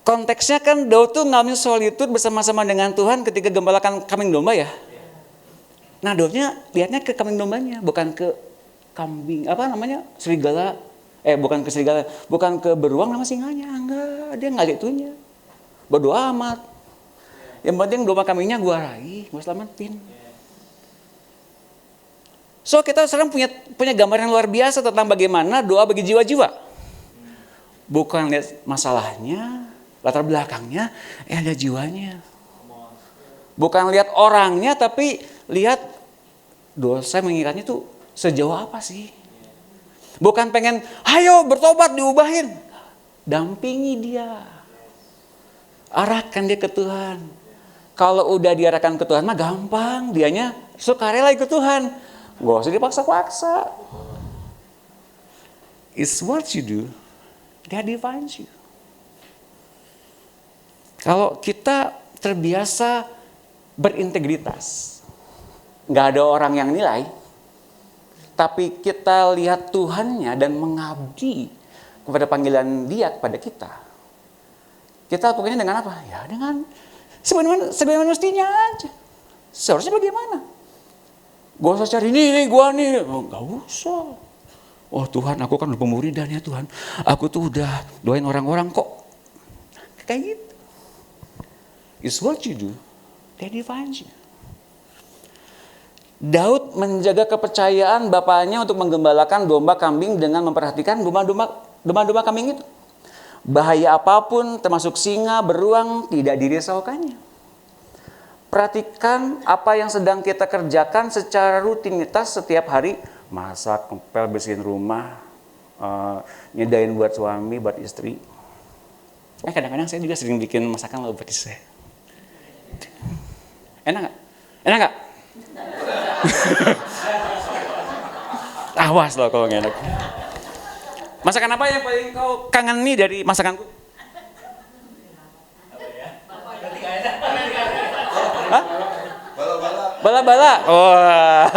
konteksnya kan Daud tuh ngalamin solitude bersama-sama dengan Tuhan ketika gembalakan kambing domba ya. Nah Daudnya lihatnya ke kambing dombanya, bukan ke kambing, serigala. Bukan ke serigala, bukan ke beruang nama singanya. Enggak, dia nggak lihat itunya. Bodoh amat. Yang penting domba kambingnya gua raih, gua selamatin. So kita sekarang punya gambaran luar biasa tentang bagaimana doa bagi jiwa-jiwa. Bukan lihat masalahnya, latar belakangnya, ada jiwanya. Bukan lihat orangnya, tapi lihat dosa mengingatnya tuh sejauh apa sih. Bukan pengen, ayo bertobat diubahin. Dampingi dia. Arahkan dia ke Tuhan. Kalau udah diarahkan ke Tuhan mah gampang. Dianya sukarela ikut Tuhan. Gak usah dipaksa-paksa. It's what you do that defines you. Kalau kita terbiasa berintegritas, gak ada orang yang nilai, tapi kita lihat Tuhannya dan mengabdi kepada panggilan Dia kepada kita. Kita pokoknya dengan apa? Ya dengan sebagaimana mestinya aja. Seharusnya bagaimana? Gak usah cari ini gua nih. Gak usah. Oh Tuhan, aku kan udah pemuridan ya Tuhan. Aku tuh udah doain orang-orang kok. Kayak gitu. It's what you do that defines you. Daud menjaga kepercayaan bapaknya untuk menggembalakan domba kambing dengan memperhatikan domba kambing itu. Bahaya apapun termasuk singa, beruang tidak dirisaukannya. Perhatikan apa yang sedang kita kerjakan secara rutinitas setiap hari. Masak, ngepel, bersihin rumah, nyedain buat suami, buat istri. Kadang-kadang saya juga sering bikin masakan buat istri saya. Enak nggak? Awas loh kalau nggak enak. Masakan apa yang paling kau kangeni dari masakanku? Hah? Bala-bala. Oh.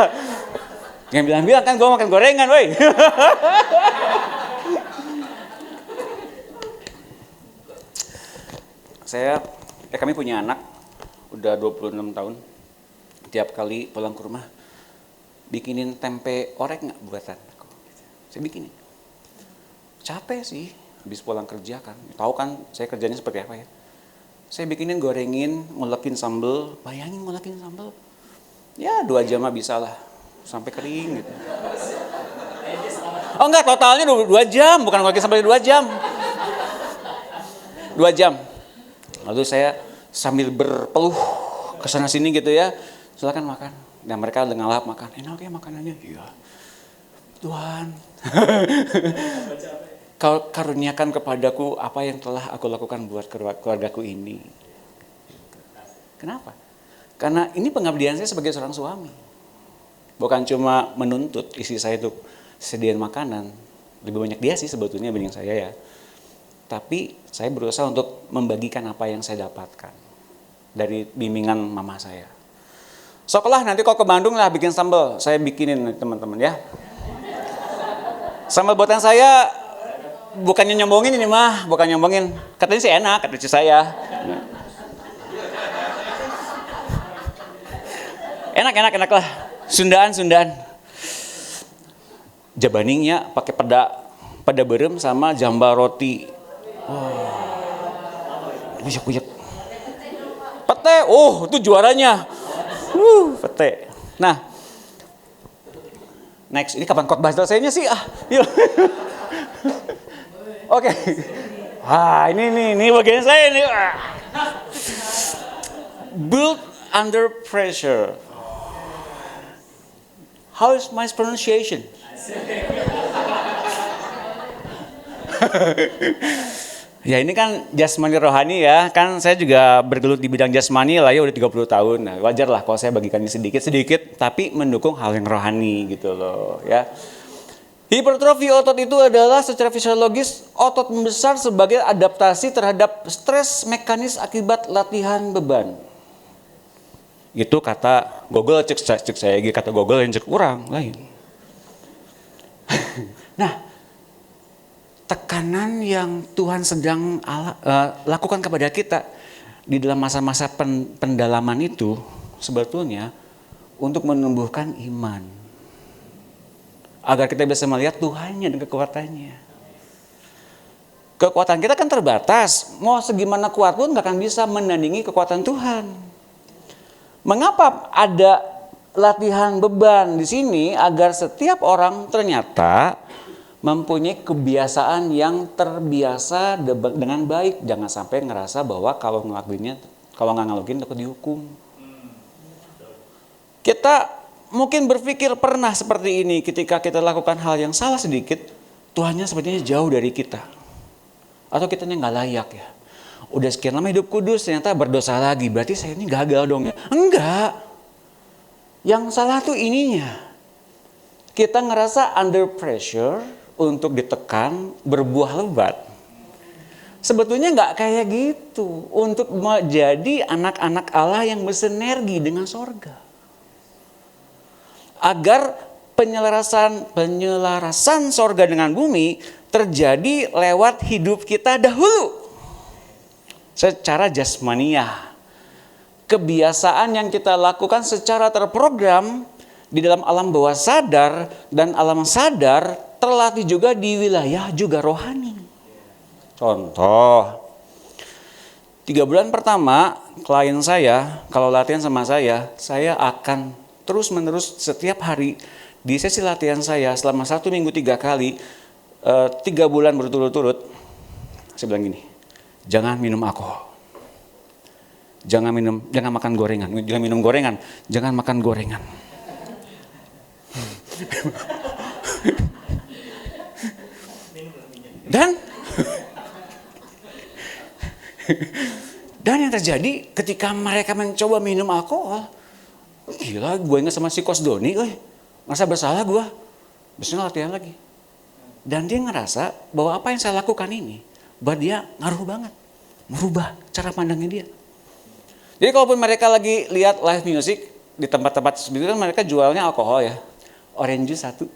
Yang bilang-bilang kan gue makan gorengan, woi. Kami punya anak udah 26 tahun. Tiap kali pulang ke rumah bikinin tempe orek nggak buatan aku? Saya bikinin. Capek sih, habis pulang kerja kan. Tahu kan saya kerjanya seperti apa ya. Saya bikinin gorengin, ngulekin sambal. Bayangin ngulekin sambal. Ya 2 jam mah bisa lah. Sampai kering gitu. Oh enggak, totalnya 2 jam. Bukan ngulekin sampai 2 jam. 2 jam. Lalu saya sambil berpeluh kesana sini gitu ya. Silakan makan. Dan mereka dengan lahap makan. Enak ya makanannya. Iya. Tuhan. Kau karuniakan kepadaku apa yang telah aku lakukan buat keluargaku ini. Kenapa? Karena ini pengabdian saya sebagai seorang suami. Bukan cuma menuntut istri saya untuk sediain makanan. Lebih banyak dia sih sebetulnya dibanding saya ya. Tapi saya berusaha untuk membagikan apa yang saya dapatkan dari bimbingan mama saya. Sokolah nanti kau ke Bandung lah bikin sambal. Saya bikinin teman-teman ya. Sambal buatan saya bukannya nyombongin ini mah, bukan nyombongin. Katanya sih enak, kata cucu saya. Enak lah. Sundaan. Jabaningnya pakai pada berem sama jamba roti. Kuyek. Pete, itu juaranya. Pete. Nah, next, ini kapan khotbah selesainya sih? Oke. Ini bagian saya nih. Build under pressure. How is my pronunciation? Ya ini kan jasmani rohani ya, kan saya juga bergelut di bidang jasmani lah ya udah 30 tahun. Nah, wajar lah kalau saya bagikan ini sedikit tapi mendukung hal yang rohani gitu loh ya. Hipertrofi otot itu adalah secara fisiologis otot membesar sebagai adaptasi terhadap stres mekanis akibat latihan beban. Itu kata Google, cek saya kata Google yang cek kurang lain. Nah, tekanan yang Tuhan sedang lakukan kepada kita di dalam masa-masa pendalaman itu sebetulnya untuk menumbuhkan iman. Agar kita bisa melihat Tuhannya dan kekuatannya. Kekuatan kita kan terbatas. Mau segimana kuat pun gak akan bisa menandingi kekuatan Tuhan. Mengapa ada latihan beban di sini? Agar setiap orang ternyata mempunyai kebiasaan yang terbiasa dengan baik. Jangan sampai ngerasa bahwa kalau nggak ngelakuin takut dihukum. Kita mungkin berpikir pernah seperti ini ketika kita lakukan hal yang salah sedikit, Tuhannya sepertinya jauh dari kita. Atau kitanya nggak layak ya. Udah sekian lama hidup kudus, ternyata berdosa lagi. Berarti saya ini gagal dong ya. Enggak. Yang salah tuh ininya. Kita ngerasa under pressure untuk ditekan, berbuah lebat. Sebetulnya nggak kayak gitu. Untuk menjadi anak-anak Allah yang bersinergi dengan sorga. Agar penyelarasan sorga dengan bumi terjadi lewat hidup kita dahulu. Secara jasmaniah. Kebiasaan yang kita lakukan secara terprogram di dalam alam bawah sadar dan alam sadar terlatih juga di wilayah juga rohani. Contoh, 3 bulan pertama klien saya kalau latihan sama saya akan terus-menerus setiap hari di sesi latihan saya selama 1 minggu 3 kali, 3 bulan berturut-turut, saya bilang gini, jangan minum alkohol, jangan makan gorengan, jangan minum gorengan, jangan makan gorengan. Dan yang terjadi ketika mereka mencoba minum alkohol, gila, gue ingat sama si Kos Doni, ngerasa bersalah gue. Besoknya latihan lagi. Dan dia ngerasa bahwa apa yang saya lakukan ini, buat dia ngaruh banget. Merubah cara pandangnya dia. Jadi kalaupun mereka lagi lihat live music, di tempat-tempat seperti itu kan mereka jualnya alkohol ya. Orange juice 1.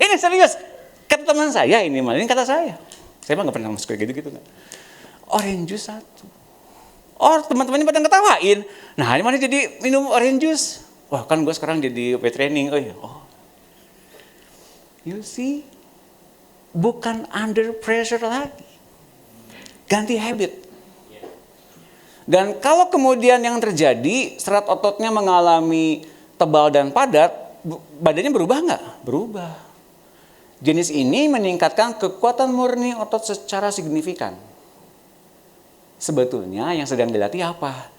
Ini serius. Kata teman saya ini malah, ini kata saya. Saya mah gak pernah masuk kayak gitu-gitu. Orange juice 1. Oh, teman-temannya pada ngetawain. Nah, ini mana jadi minum orange juice? Wah, kan gue sekarang jadi weight training. Oh. You see? bukan under pressure lagi. Ganti habit. Dan kalau kemudian yang terjadi, serat ototnya mengalami tebal dan padat, badannya berubah nggak? Berubah. Jenis ini meningkatkan kekuatan murni otot secara signifikan. Sebetulnya yang sedang dilatih apa?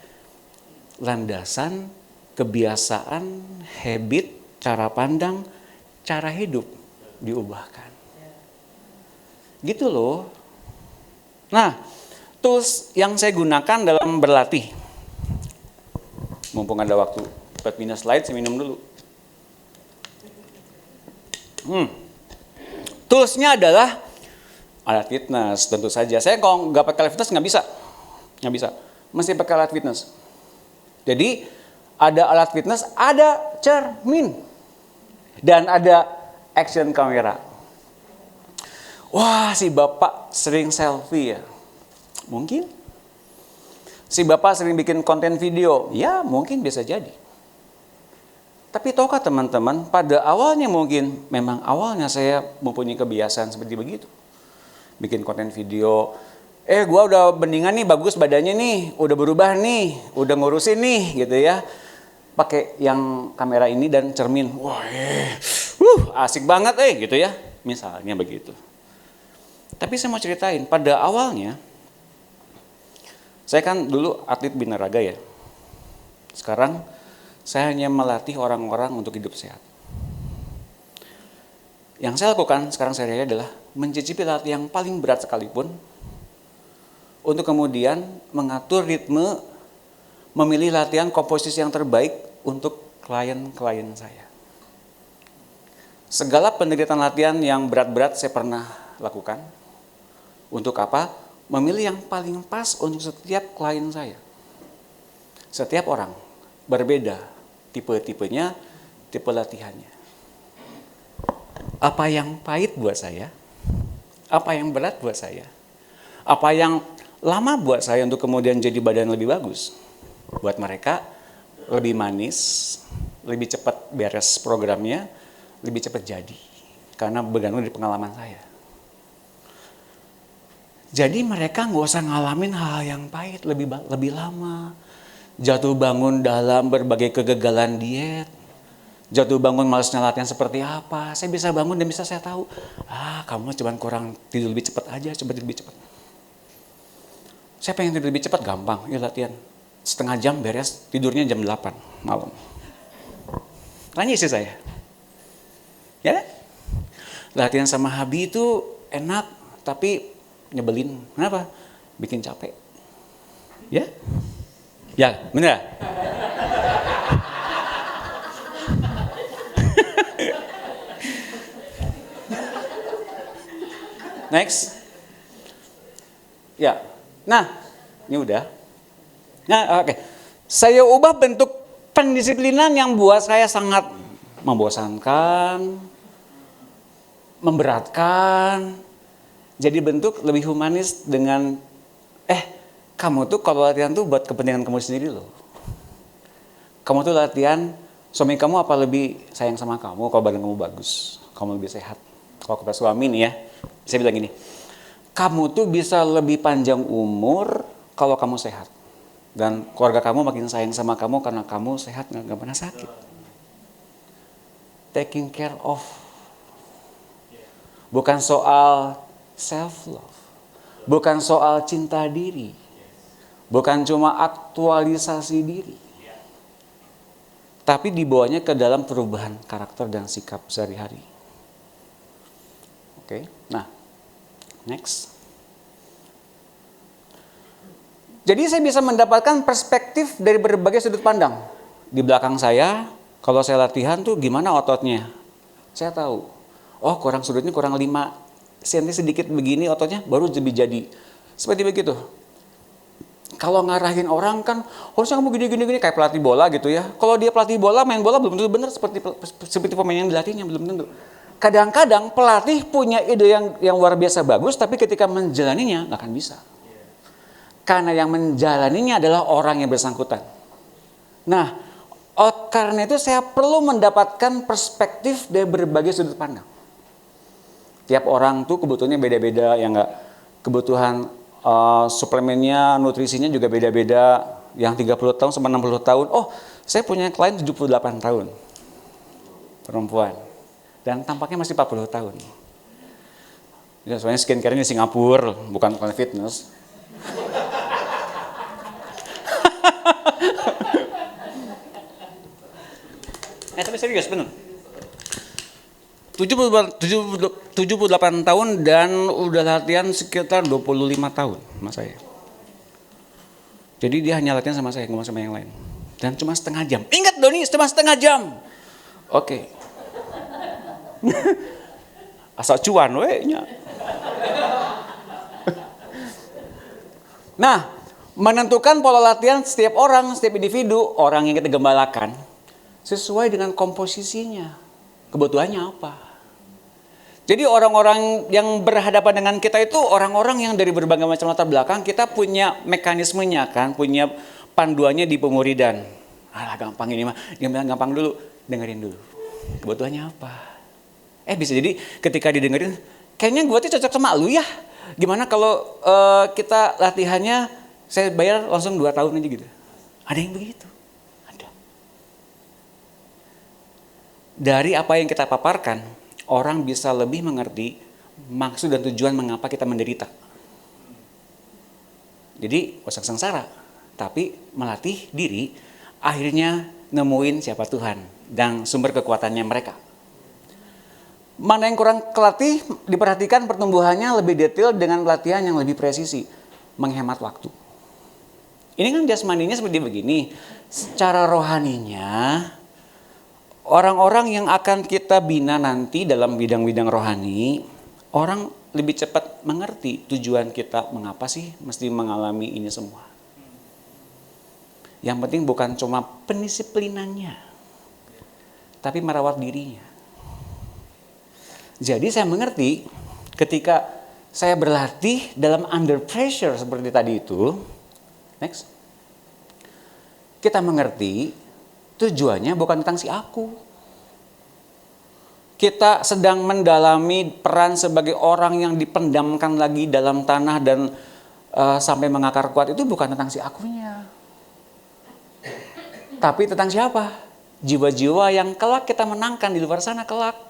Landasan, kebiasaan, habit, cara pandang, cara hidup diubahkan. Gitu loh. Nah, tools yang saya gunakan dalam berlatih. Mumpung ada waktu 4 minit slide, saya minum dulu. Toolsnya adalah alat fitness, tentu saja. Saya kalau nggak pakai alat fitness nggak bisa. Mesti pakai alat fitness. Jadi ada alat fitness, ada cermin, dan ada action kamera. Wah, si bapak sering selfie ya. Mungkin. Si bapak sering bikin konten video. Ya, mungkin bisa jadi. Tapi tahukah teman-teman, pada awalnya mungkin, memang awalnya saya mempunyai kebiasaan seperti begitu. Bikin konten video. Gua udah mendingan nih, bagus badannya nih. Udah berubah nih, udah ngurusin nih gitu ya. Pakai yang kamera ini dan cermin. Wah, asik banget gitu ya. Misalnya begitu. Tapi saya mau ceritain, pada awalnya, saya kan dulu atlet binaraga ya. Sekarang saya hanya melatih orang-orang untuk hidup sehat. Yang saya lakukan sekarang saya adalah mencicipi latihan yang paling berat sekalipun untuk kemudian mengatur ritme, memilih latihan komposisi yang terbaik untuk klien-klien saya. Segala penderitaan latihan yang berat-berat saya pernah lakukan. Untuk apa? Memilih yang paling pas untuk setiap klien saya. Setiap orang berbeda tipe-tipenya, tipe latihannya. Apa yang pahit buat saya? Apa yang berat buat saya? Apa yang lama buat saya untuk kemudian jadi badan lebih bagus? Buat mereka lebih manis, lebih cepat beres programnya, lebih cepat jadi. Karena bergantung dari pengalaman saya. Jadi mereka nggak usah ngalamin hal yang pahit lebih lama. Jatuh bangun dalam berbagai kegagalan diet. Jatuh bangun malasnya latihan seperti apa. Saya bisa bangun dan bisa saya tahu. Kamu cuma kurang tidur lebih cepat aja, coba tidur lebih cepat. Saya pengen tidur lebih cepat, gampang. Yuk latihan. Setengah jam beres, tidurnya jam 8 malam. Tanya istri saya. Ya? Latihan sama Habi itu enak, tapi nyebelin. Kenapa? Bikin capek. Ya? Ya, bener. Next. Ya. Nah, ini udah. Nah, oke. Saya ubah bentuk pendisiplinan yang buat saya sangat membosankan, memberatkan. Jadi bentuk lebih humanis dengan kamu tuh kalau latihan tuh buat kepentingan kamu sendiri loh. Kamu tuh latihan, suami kamu apa lebih sayang sama kamu kalau badan kamu bagus, kamu lebih sehat. Kalau kata suami nih ya, saya bilang gini, kamu tuh bisa lebih panjang umur kalau kamu sehat. Dan keluarga kamu makin sayang sama kamu karena kamu sehat, gak pernah sakit. Taking care of. Bukan soal self-love. Bukan soal cinta diri. Bukan cuma aktualisasi diri. Tapi dibawanya ke dalam perubahan karakter dan sikap sehari-hari. Oke, nah, next. Jadi saya bisa mendapatkan perspektif dari berbagai sudut pandang. Di belakang saya, kalau saya latihan tuh gimana ototnya. Saya tahu, kurang sudutnya kurang 5 cm sedikit begini ototnya, baru lebih jadi. Seperti begitu. Kalau ngarahin orang kan, harusnya kamu gini-gini kayak pelatih bola gitu ya. Kalau dia pelatih bola, main bola belum tentu benar seperti pemain yang dilatihnya, belum tentu. Kadang-kadang pelatih punya ide yang luar biasa bagus, tapi ketika menjalaninya nggak akan bisa. Karena yang menjalaninya adalah orang yang bersangkutan. Nah, karena itu saya perlu mendapatkan perspektif dari berbagai sudut pandang. Tiap orang tuh kebutuhannya beda-beda, ya enggak? Kebutuhan suplemennya, nutrisinya juga beda-beda. Yang 30 tahun sama 60 tahun. Oh, saya punya klien 78 tahun. Perempuan. Dan tampaknya masih 40 tahun. Ya, soalnya skincare-nya di Singapura, bukan Planet Fitness. Tapi serius bener. 78 tahun dan udah latihan sekitar 25 tahun sama saya. Jadi dia hanya latihan sama saya, nggak sama yang lain. Dan cuma setengah jam. Ingat Doni, cuma setengah jam. Oke. Asal cuan we nya. Nah, menentukan pola latihan setiap orang, setiap individu, orang yang kita gembalakan sesuai dengan komposisinya. Kebutuhannya apa? Jadi orang-orang yang berhadapan dengan kita itu orang-orang yang dari berbagai macam latar belakang, kita punya mekanismenya kan, punya panduannya di pemuridan. Alah gampang ini mah, dia bilang gampang dulu, dengerin dulu. Kebutuhannya apa? Bisa jadi ketika didengerin, kayaknya gue tuh cocok sama lu ya. Gimana kalau kita latihannya saya bayar langsung 2 tahun aja gitu. Ada yang begitu. Ada. Dari apa yang kita paparkan, orang bisa lebih mengerti maksud dan tujuan mengapa kita menderita. Jadi, usah sengsara, tapi melatih diri, akhirnya nemuin siapa Tuhan dan sumber kekuatannya mereka. Mana yang kurang kelatih, diperhatikan pertumbuhannya lebih detail dengan pelatihan yang lebih presisi, menghemat waktu. Ini kan jasmaninya seperti begini, secara rohaninya, orang-orang yang akan kita bina nanti dalam bidang-bidang rohani, orang lebih cepat mengerti tujuan kita mengapa sih mesti mengalami ini semua. Yang penting bukan cuma pendisiplinannya, tapi merawat dirinya. Jadi saya mengerti ketika saya berlatih dalam under pressure seperti tadi itu, next, kita mengerti tujuannya bukan tentang si aku. Kita sedang mendalami peran sebagai orang yang dipendamkan lagi dalam tanah dan sampai mengakar kuat, itu bukan tentang si akunya. Tapi tentang siapa? Jiwa-jiwa yang kelak kita menangkan di luar sana kelak.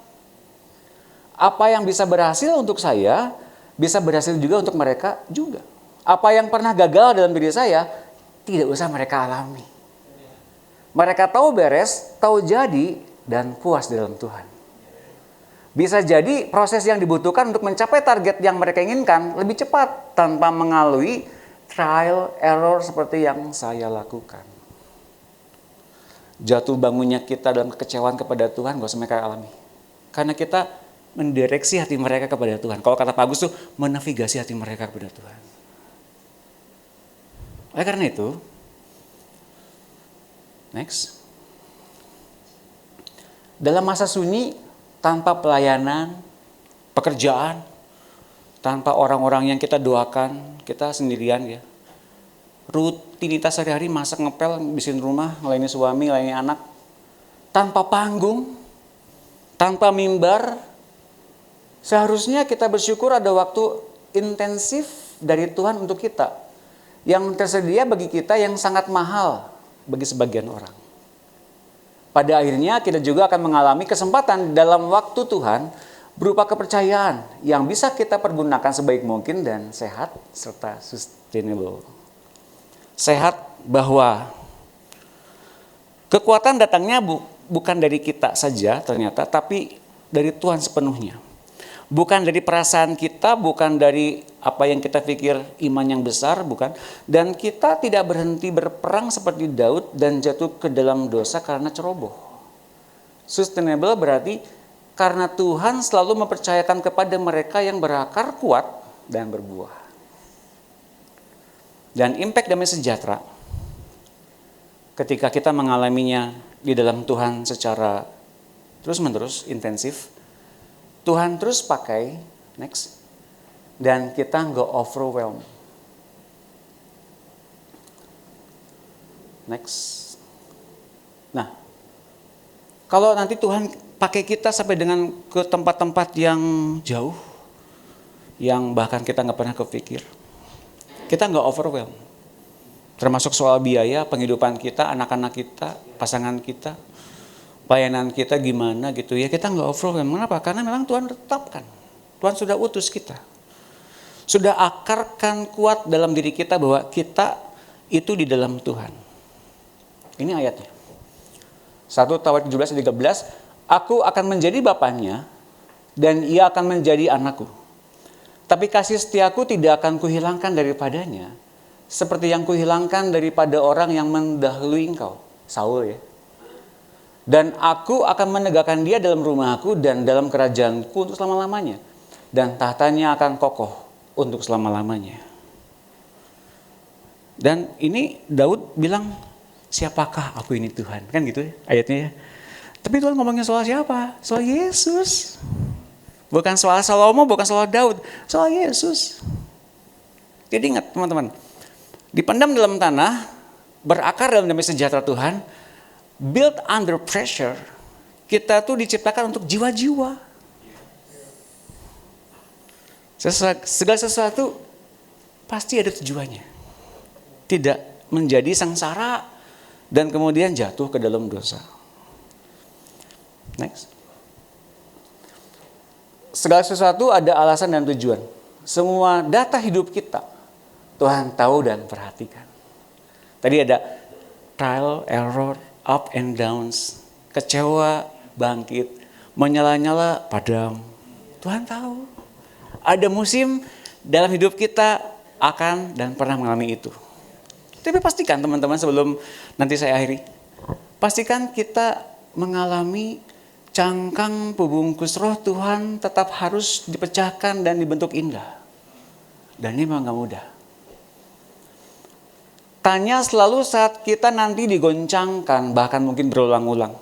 Apa yang bisa berhasil untuk saya, bisa berhasil juga untuk mereka juga. Apa yang pernah gagal dalam diri saya, tidak usah mereka alami. Mereka tahu beres, tahu jadi, dan puas dalam Tuhan. Bisa jadi proses yang dibutuhkan untuk mencapai target yang mereka inginkan lebih cepat tanpa mengalami trial error seperti yang saya lakukan. Jatuh bangunnya kita dalam kekecewaan kepada Tuhan gak usah mereka alami. Karena kita mendireksi hati mereka kepada Tuhan. Kalau kata Pak Agus tuh menavigasi hati mereka kepada Tuhan. Oleh karena itu, next. Dalam masa sunyi, tanpa pelayanan, pekerjaan, tanpa orang-orang yang kita doakan, kita sendirian ya. Rutinitas sehari-hari masak, ngepel, bersihin rumah, melayani suami, melayani anak. Tanpa panggung, tanpa mimbar, seharusnya kita bersyukur ada waktu intensif dari Tuhan untuk kita. Yang tersedia bagi kita yang sangat mahal bagi sebagian orang. Pada akhirnya kita juga akan mengalami kesempatan dalam waktu Tuhan berupa kepercayaan yang bisa kita pergunakan sebaik mungkin dan sehat serta sustainable. Sehat bahwa kekuatan datangnya bukan dari kita saja ternyata, tapi dari Tuhan sepenuhnya. Bukan dari perasaan kita, bukan dari apa yang kita pikir iman yang besar, bukan. Dan kita tidak berhenti berperang seperti Daud dan jatuh ke dalam dosa karena ceroboh. Sustainable berarti karena Tuhan selalu mempercayakan kepada mereka yang berakar kuat dan berbuah. Dan impact damai sejahtera ketika kita mengalaminya di dalam Tuhan secara terus-menerus, intensif, Tuhan terus pakai, next, dan kita nggak overwhelm. Next. Nah, kalau nanti Tuhan pakai kita sampai dengan ke tempat-tempat yang jauh, yang bahkan kita nggak pernah kepikir. Kita nggak overwhelm. Termasuk soal biaya, penghidupan kita, anak-anak kita, pasangan kita, pelayanan kita gimana gitu ya. Kita nggak overwhelm. Kenapa? Karena memang Tuhan tetapkan. Tuhan sudah utus kita. Sudah akarkan kuat dalam diri kita bahwa kita itu di dalam Tuhan. Ini ayatnya. 1 Tawarik 17:13, aku akan menjadi bapaknya dan ia akan menjadi anakku. Tapi kasih setiaku tidak akan kuhilangkan daripadanya, seperti yang kuhilangkan daripada orang yang mendahului engkau, Saul ya. Dan aku akan menegakkan dia dalam rumahku dan dalam kerajaanku untuk selama-lamanya. Dan tahtanya akan kokoh untuk selama-lamanya. Dan ini Daud bilang, siapakah aku ini Tuhan? Kan gitu ya ayatnya ya. Tapi Tuhan ngomongin soal siapa? Soal Yesus. Bukan soal Salomo, bukan soal Daud. Soal Yesus. Jadi ingat teman-teman. Dipendam dalam tanah, berakar dalam damai sejahtera Tuhan, build under pressure, kita tuh diciptakan untuk jiwa-jiwa. Segala sesuatu pasti ada tujuannya. Tidak menjadi sengsara dan kemudian jatuh ke dalam dosa. Next. Segala sesuatu ada alasan dan tujuan. Semua data hidup kita Tuhan tahu dan perhatikan. Tadi ada trial, error, up and downs, kecewa, bangkit, menyala-nyala, padam. Tuhan tahu. Ada musim dalam hidup kita akan dan pernah mengalami itu. Tapi pastikan teman-teman sebelum nanti saya akhiri, pastikan kita mengalami cangkang pembungkus roh Tuhan tetap harus dipecahkan dan dibentuk indah. Dan ini memang gak mudah. Tanya selalu saat kita nanti digoncangkan, bahkan mungkin berulang-ulang.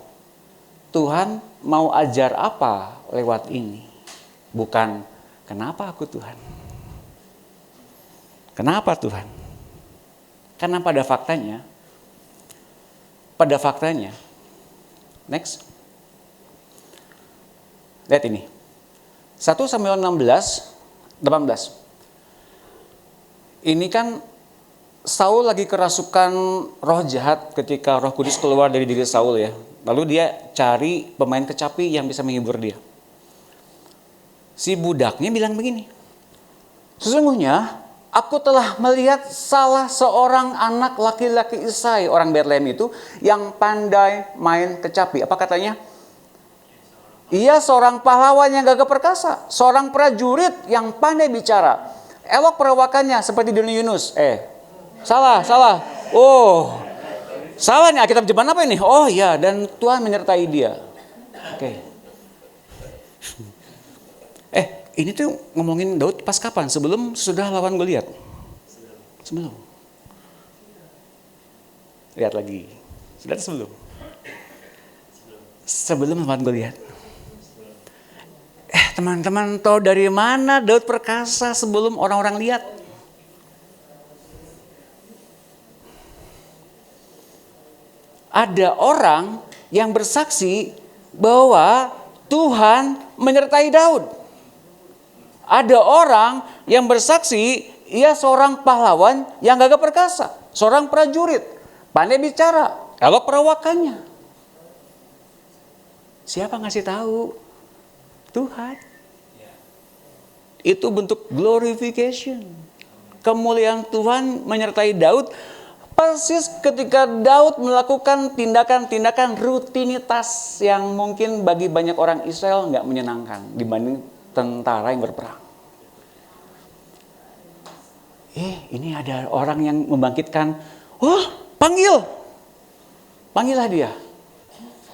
Tuhan mau ajar apa lewat ini? Bukan, kenapa aku Tuhan? Kenapa Tuhan? Karena pada faktanya, next. Lihat ini. 1 Samuel 18. Ini kan Saul lagi kerasukan roh jahat ketika Roh Kudus keluar dari diri Saul ya. Lalu dia cari pemain kecapi yang bisa menghibur dia. Si budaknya bilang begini, sesungguhnya aku telah melihat salah seorang anak laki-laki Isai, orang Betlehem itu, yang pandai main kecapi. Apa katanya? Ia seorang pahlawan yang gagah perkasa, seorang prajurit yang pandai bicara. Elok perawakannya seperti Doni Yunus. Salah. Oh, salah nih, Alkitab Jeban apa ini? Oh ya, dan Tuhan menyertai dia. Oke. Ini tuh ngomongin Daud pas kapan? Sebelum sudah lawan Goliat? Sebelum. Lihat lagi. Sudah sebelum? Sebelum lawan Goliat. Teman-teman tahu dari mana Daud perkasa sebelum orang-orang lihat? Ada orang yang bersaksi bahwa Tuhan menyertai Daud. Ada orang yang bersaksi ia seorang pahlawan yang gagah perkasa, seorang prajurit, pandai bicara, elok perawakannya. Siapa ngasih tahu? Tuhan. Itu bentuk glorification. Kemuliaan Tuhan menyertai Daud persis ketika Daud melakukan tindakan-tindakan rutinitas yang mungkin bagi banyak orang Israel nggak menyenangkan dibanding tentara yang berperang. Ini ada orang yang membangkitkan. Panggillah dia.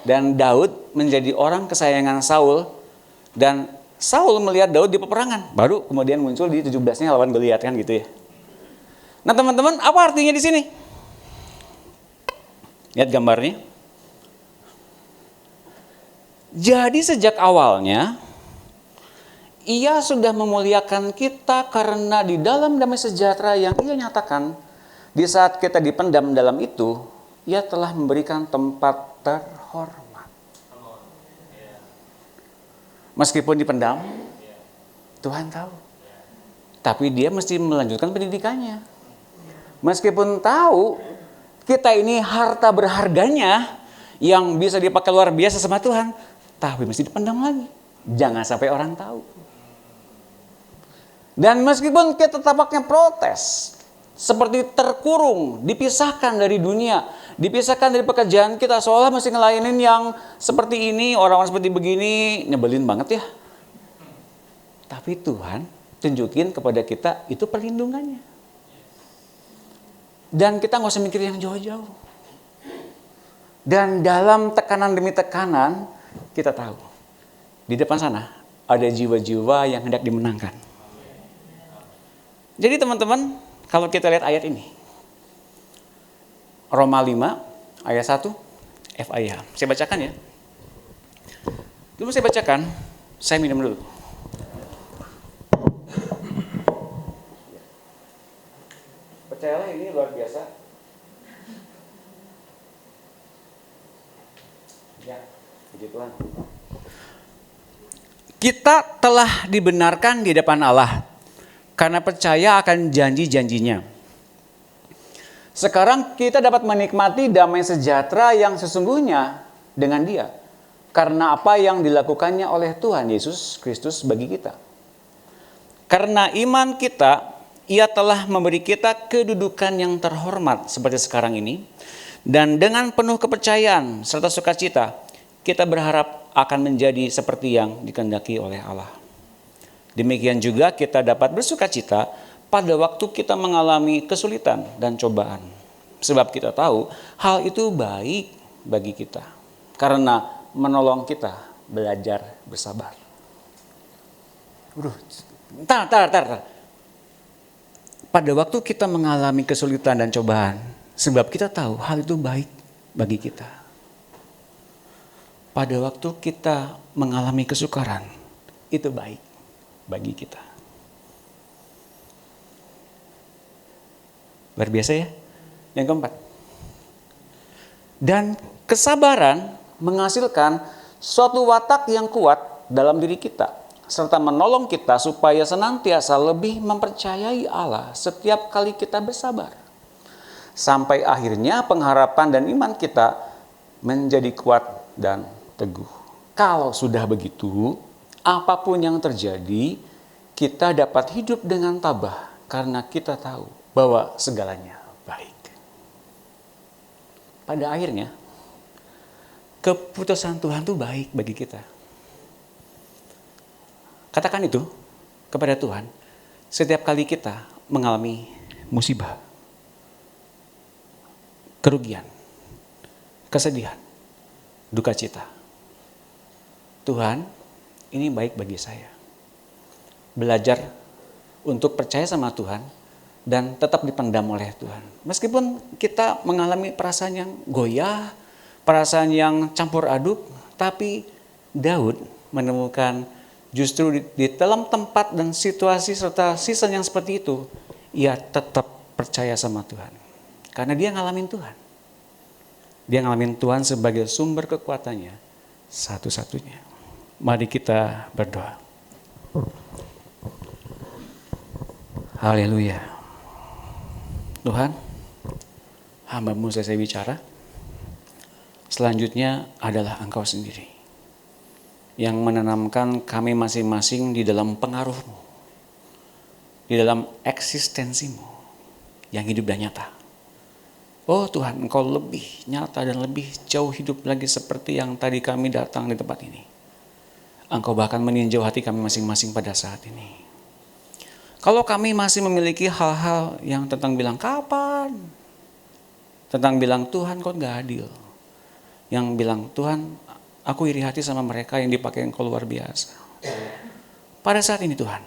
Dan Daud menjadi orang kesayangan Saul. Dan Saul melihat Daud di peperangan. Baru kemudian muncul di 17-nya lawan Goliat kan gitu ya. Nah teman-teman, apa artinya di sini? Lihat gambarnya. Jadi sejak awalnya ia sudah memuliakan kita karena di dalam damai sejahtera yang ia nyatakan, di saat kita dipendam dalam itu, ia telah memberikan tempat terhormat. Meskipun dipendam, Tuhan tahu. Tapi dia mesti melanjutkan pendidikannya. Meskipun tahu kita ini harta berharganya yang bisa dipakai luar biasa sama Tuhan, tapi mesti dipendam lagi. Jangan sampai orang tahu. Dan meskipun kita tampaknya protes, seperti terkurung, dipisahkan dari dunia, dipisahkan dari pekerjaan kita, seolah masih ngelayanin yang seperti ini, orang-orang seperti begini, nyebelin banget ya. Tapi Tuhan tunjukin kepada kita itu perlindungannya. Dan kita nggak usah mikir yang jauh-jauh. Dan dalam tekanan demi tekanan, kita tahu di depan sana ada jiwa-jiwa yang hendak dimenangkan. Jadi teman-teman, kalau kita lihat ayat ini, Roma 5 ayat 1 FIH. Saya bacakan ya. Dulu saya bacakan, saya minum dulu. Percayalah ini luar biasa. Ya, puji Tuhan. Kita telah dibenarkan di depan Allah karena percaya akan janji-janjinya. Sekarang kita dapat menikmati damai sejahtera yang sesungguhnya dengan Dia. Karena apa yang dilakukannya oleh Tuhan Yesus Kristus bagi kita. Karena iman kita, Ia telah memberi kita kedudukan yang terhormat seperti sekarang ini. Dan dengan penuh kepercayaan serta sukacita, kita berharap akan menjadi seperti yang dikehendaki oleh Allah. Demikian juga kita dapat bersukacita pada waktu kita mengalami kesulitan dan cobaan. Sebab kita tahu hal itu baik bagi kita. Karena menolong kita belajar bersabar. Tar. Pada waktu kita mengalami kesulitan dan cobaan, sebab kita tahu hal itu baik bagi kita. Pada waktu kita mengalami kesukaran, itu baik bagi kita. Luar biasa ya. Yang keempat. Dan kesabaran menghasilkan suatu watak yang kuat dalam diri kita, serta menolong kita supaya senantiasa lebih mempercayai Allah setiap kali kita bersabar. Sampai akhirnya pengharapan dan iman kita menjadi kuat dan teguh. Kalau sudah begitu, apapun yang terjadi, kita dapat hidup dengan tabah karena kita tahu bahwa segalanya baik. Pada akhirnya, keputusan Tuhan itu baik bagi kita. Katakan itu kepada Tuhan setiap kali kita mengalami musibah, kerugian, kesedihan, duka cita. Tuhan, ini baik bagi saya. Belajar untuk percaya sama Tuhan dan tetap dipendam oleh Tuhan. Meskipun kita mengalami perasaan yang goyah, perasaan yang campur aduk, tapi Daud menemukan justru di dalam tempat dan situasi serta season yang seperti itu, ia tetap percaya sama Tuhan. Karena dia ngalamin Tuhan. Dia ngalamin Tuhan sebagai sumber kekuatannya satu-satunya. Mari kita berdoa. Haleluya. Tuhan, hamba-Mu selesai bicara. Selanjutnya adalah Engkau sendiri yang menanamkan kami masing-masing di dalam pengaruh-Mu, di dalam eksistensi-Mu yang hidup dan nyata. Oh Tuhan, Engkau lebih nyata dan lebih jauh hidup lagi seperti yang tadi kami datang di tempat ini. Engkau bahkan meninjau hati kami masing-masing pada saat ini. Kalau kami masih memiliki hal-hal yang tentang bilang kapan, tentang bilang Tuhan kok gak adil, yang bilang Tuhan aku iri hati sama mereka yang dipakai Engkau luar biasa. Pada saat ini Tuhan,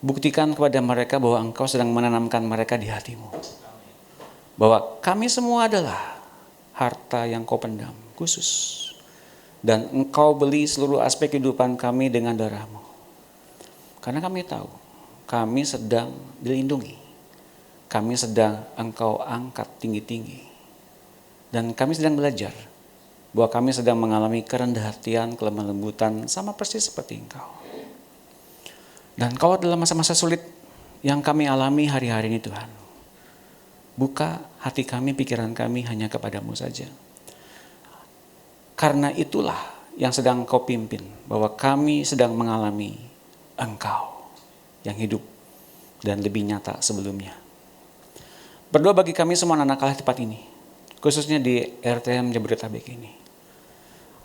buktikan kepada mereka bahwa Engkau sedang menanamkan mereka di hati-Mu. Bahwa kami semua adalah harta yang Kau pendam khusus. Dan Engkau beli seluruh aspek kehidupan kami dengan darah-Mu. Karena kami tahu, kami sedang dilindungi. Kami sedang Engkau angkat tinggi-tinggi. Dan kami sedang belajar bahwa kami sedang mengalami kerendahan hatian, kelemah lembutan, sama persis seperti Engkau. Dan kalau dalam masa-masa sulit yang kami alami hari-hari ini Tuhan, buka hati kami, pikiran kami hanya kepadamu saja. Karena itulah yang sedang Kau pimpin, bahwa kami sedang mengalami Engkau yang hidup dan lebih nyata sebelumnya. Berdoa bagi kami semua anak-anak Allah tempat ini, khususnya di RTM Jabodetabek ini.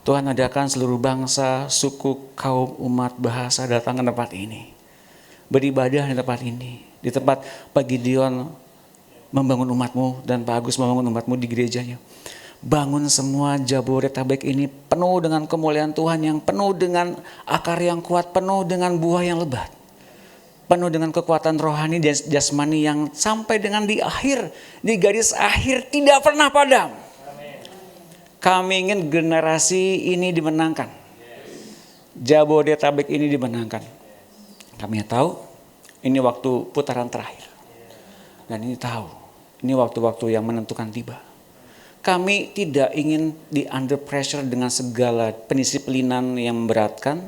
Tuhan, adakan seluruh bangsa, suku, kaum, umat, bahasa datang ke tempat ini. Beribadah di tempat ini. Di tempat Pak Gideon membangun umatmu dan Pak Agus membangun umatmu di gerejanya. Bangun semua Jabodetabek ini penuh dengan kemuliaan Tuhan, yang penuh dengan akar yang kuat, penuh dengan buah yang lebat. Penuh dengan kekuatan rohani dan jasmani yang sampai dengan di akhir, di garis akhir tidak pernah padam. Kami ingin generasi ini dimenangkan. Jabodetabek ini dimenangkan. Kami tahu ini waktu putaran terakhir. Dan ini tahu, ini waktu-waktu yang menentukan tiba. Kami tidak ingin di under pressure dengan segala pendisiplinan yang memberatkan,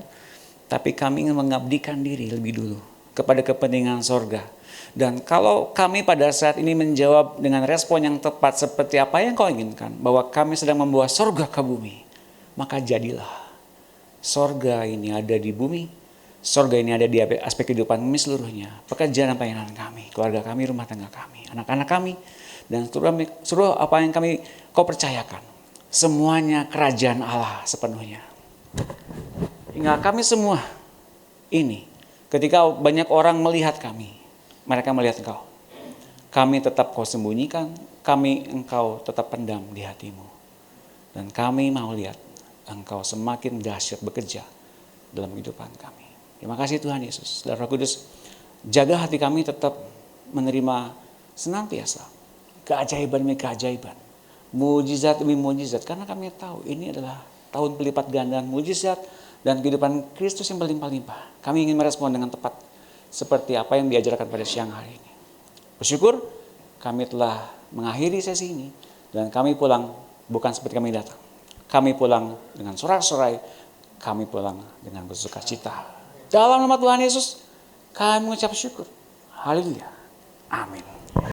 tapi kami ingin mengabdikan diri lebih dulu kepada kepentingan sorga. Dan kalau kami pada saat ini menjawab dengan respon yang tepat seperti apa yang Kau inginkan, bahwa kami sedang membawa sorga ke bumi, maka jadilah sorga ini ada di bumi, sorga ini ada di aspek kehidupan kami seluruhnya, pekerjaan dan pelayanan kami, keluarga kami, rumah tangga kami, anak-anak kami, dan seluruh apa yang Kau percayakan, semuanya kerajaan Allah sepenuhnya. Hingga kami semua ini, ketika banyak orang melihat kami, mereka melihat Engkau. Kami tetap Kau sembunyikan, Engkau tetap pendam di hatimu. Dan kami mau lihat Engkau semakin dahsyat bekerja dalam kehidupan kami. Terima kasih Tuhan Yesus. Dan Roh Kudus, jaga hati kami tetap menerima senantiasa keajaiban demi keajaiban, mujizat demi mujizat, karena kami tahu ini adalah tahun pelipat gandaan mujizat dan kehidupan Kristus yang berlimpah-limpah. Kami ingin merespon dengan tepat seperti apa yang diajarkan pada siang hari ini. Bersyukur kami telah mengakhiri sesi ini, dan kami pulang bukan seperti kami datang. Kami pulang dengan sorak-sorai, kami pulang dengan bersukacita. Dalam nama Tuhan Yesus, kami mengucap syukur. Haleluya. Amin.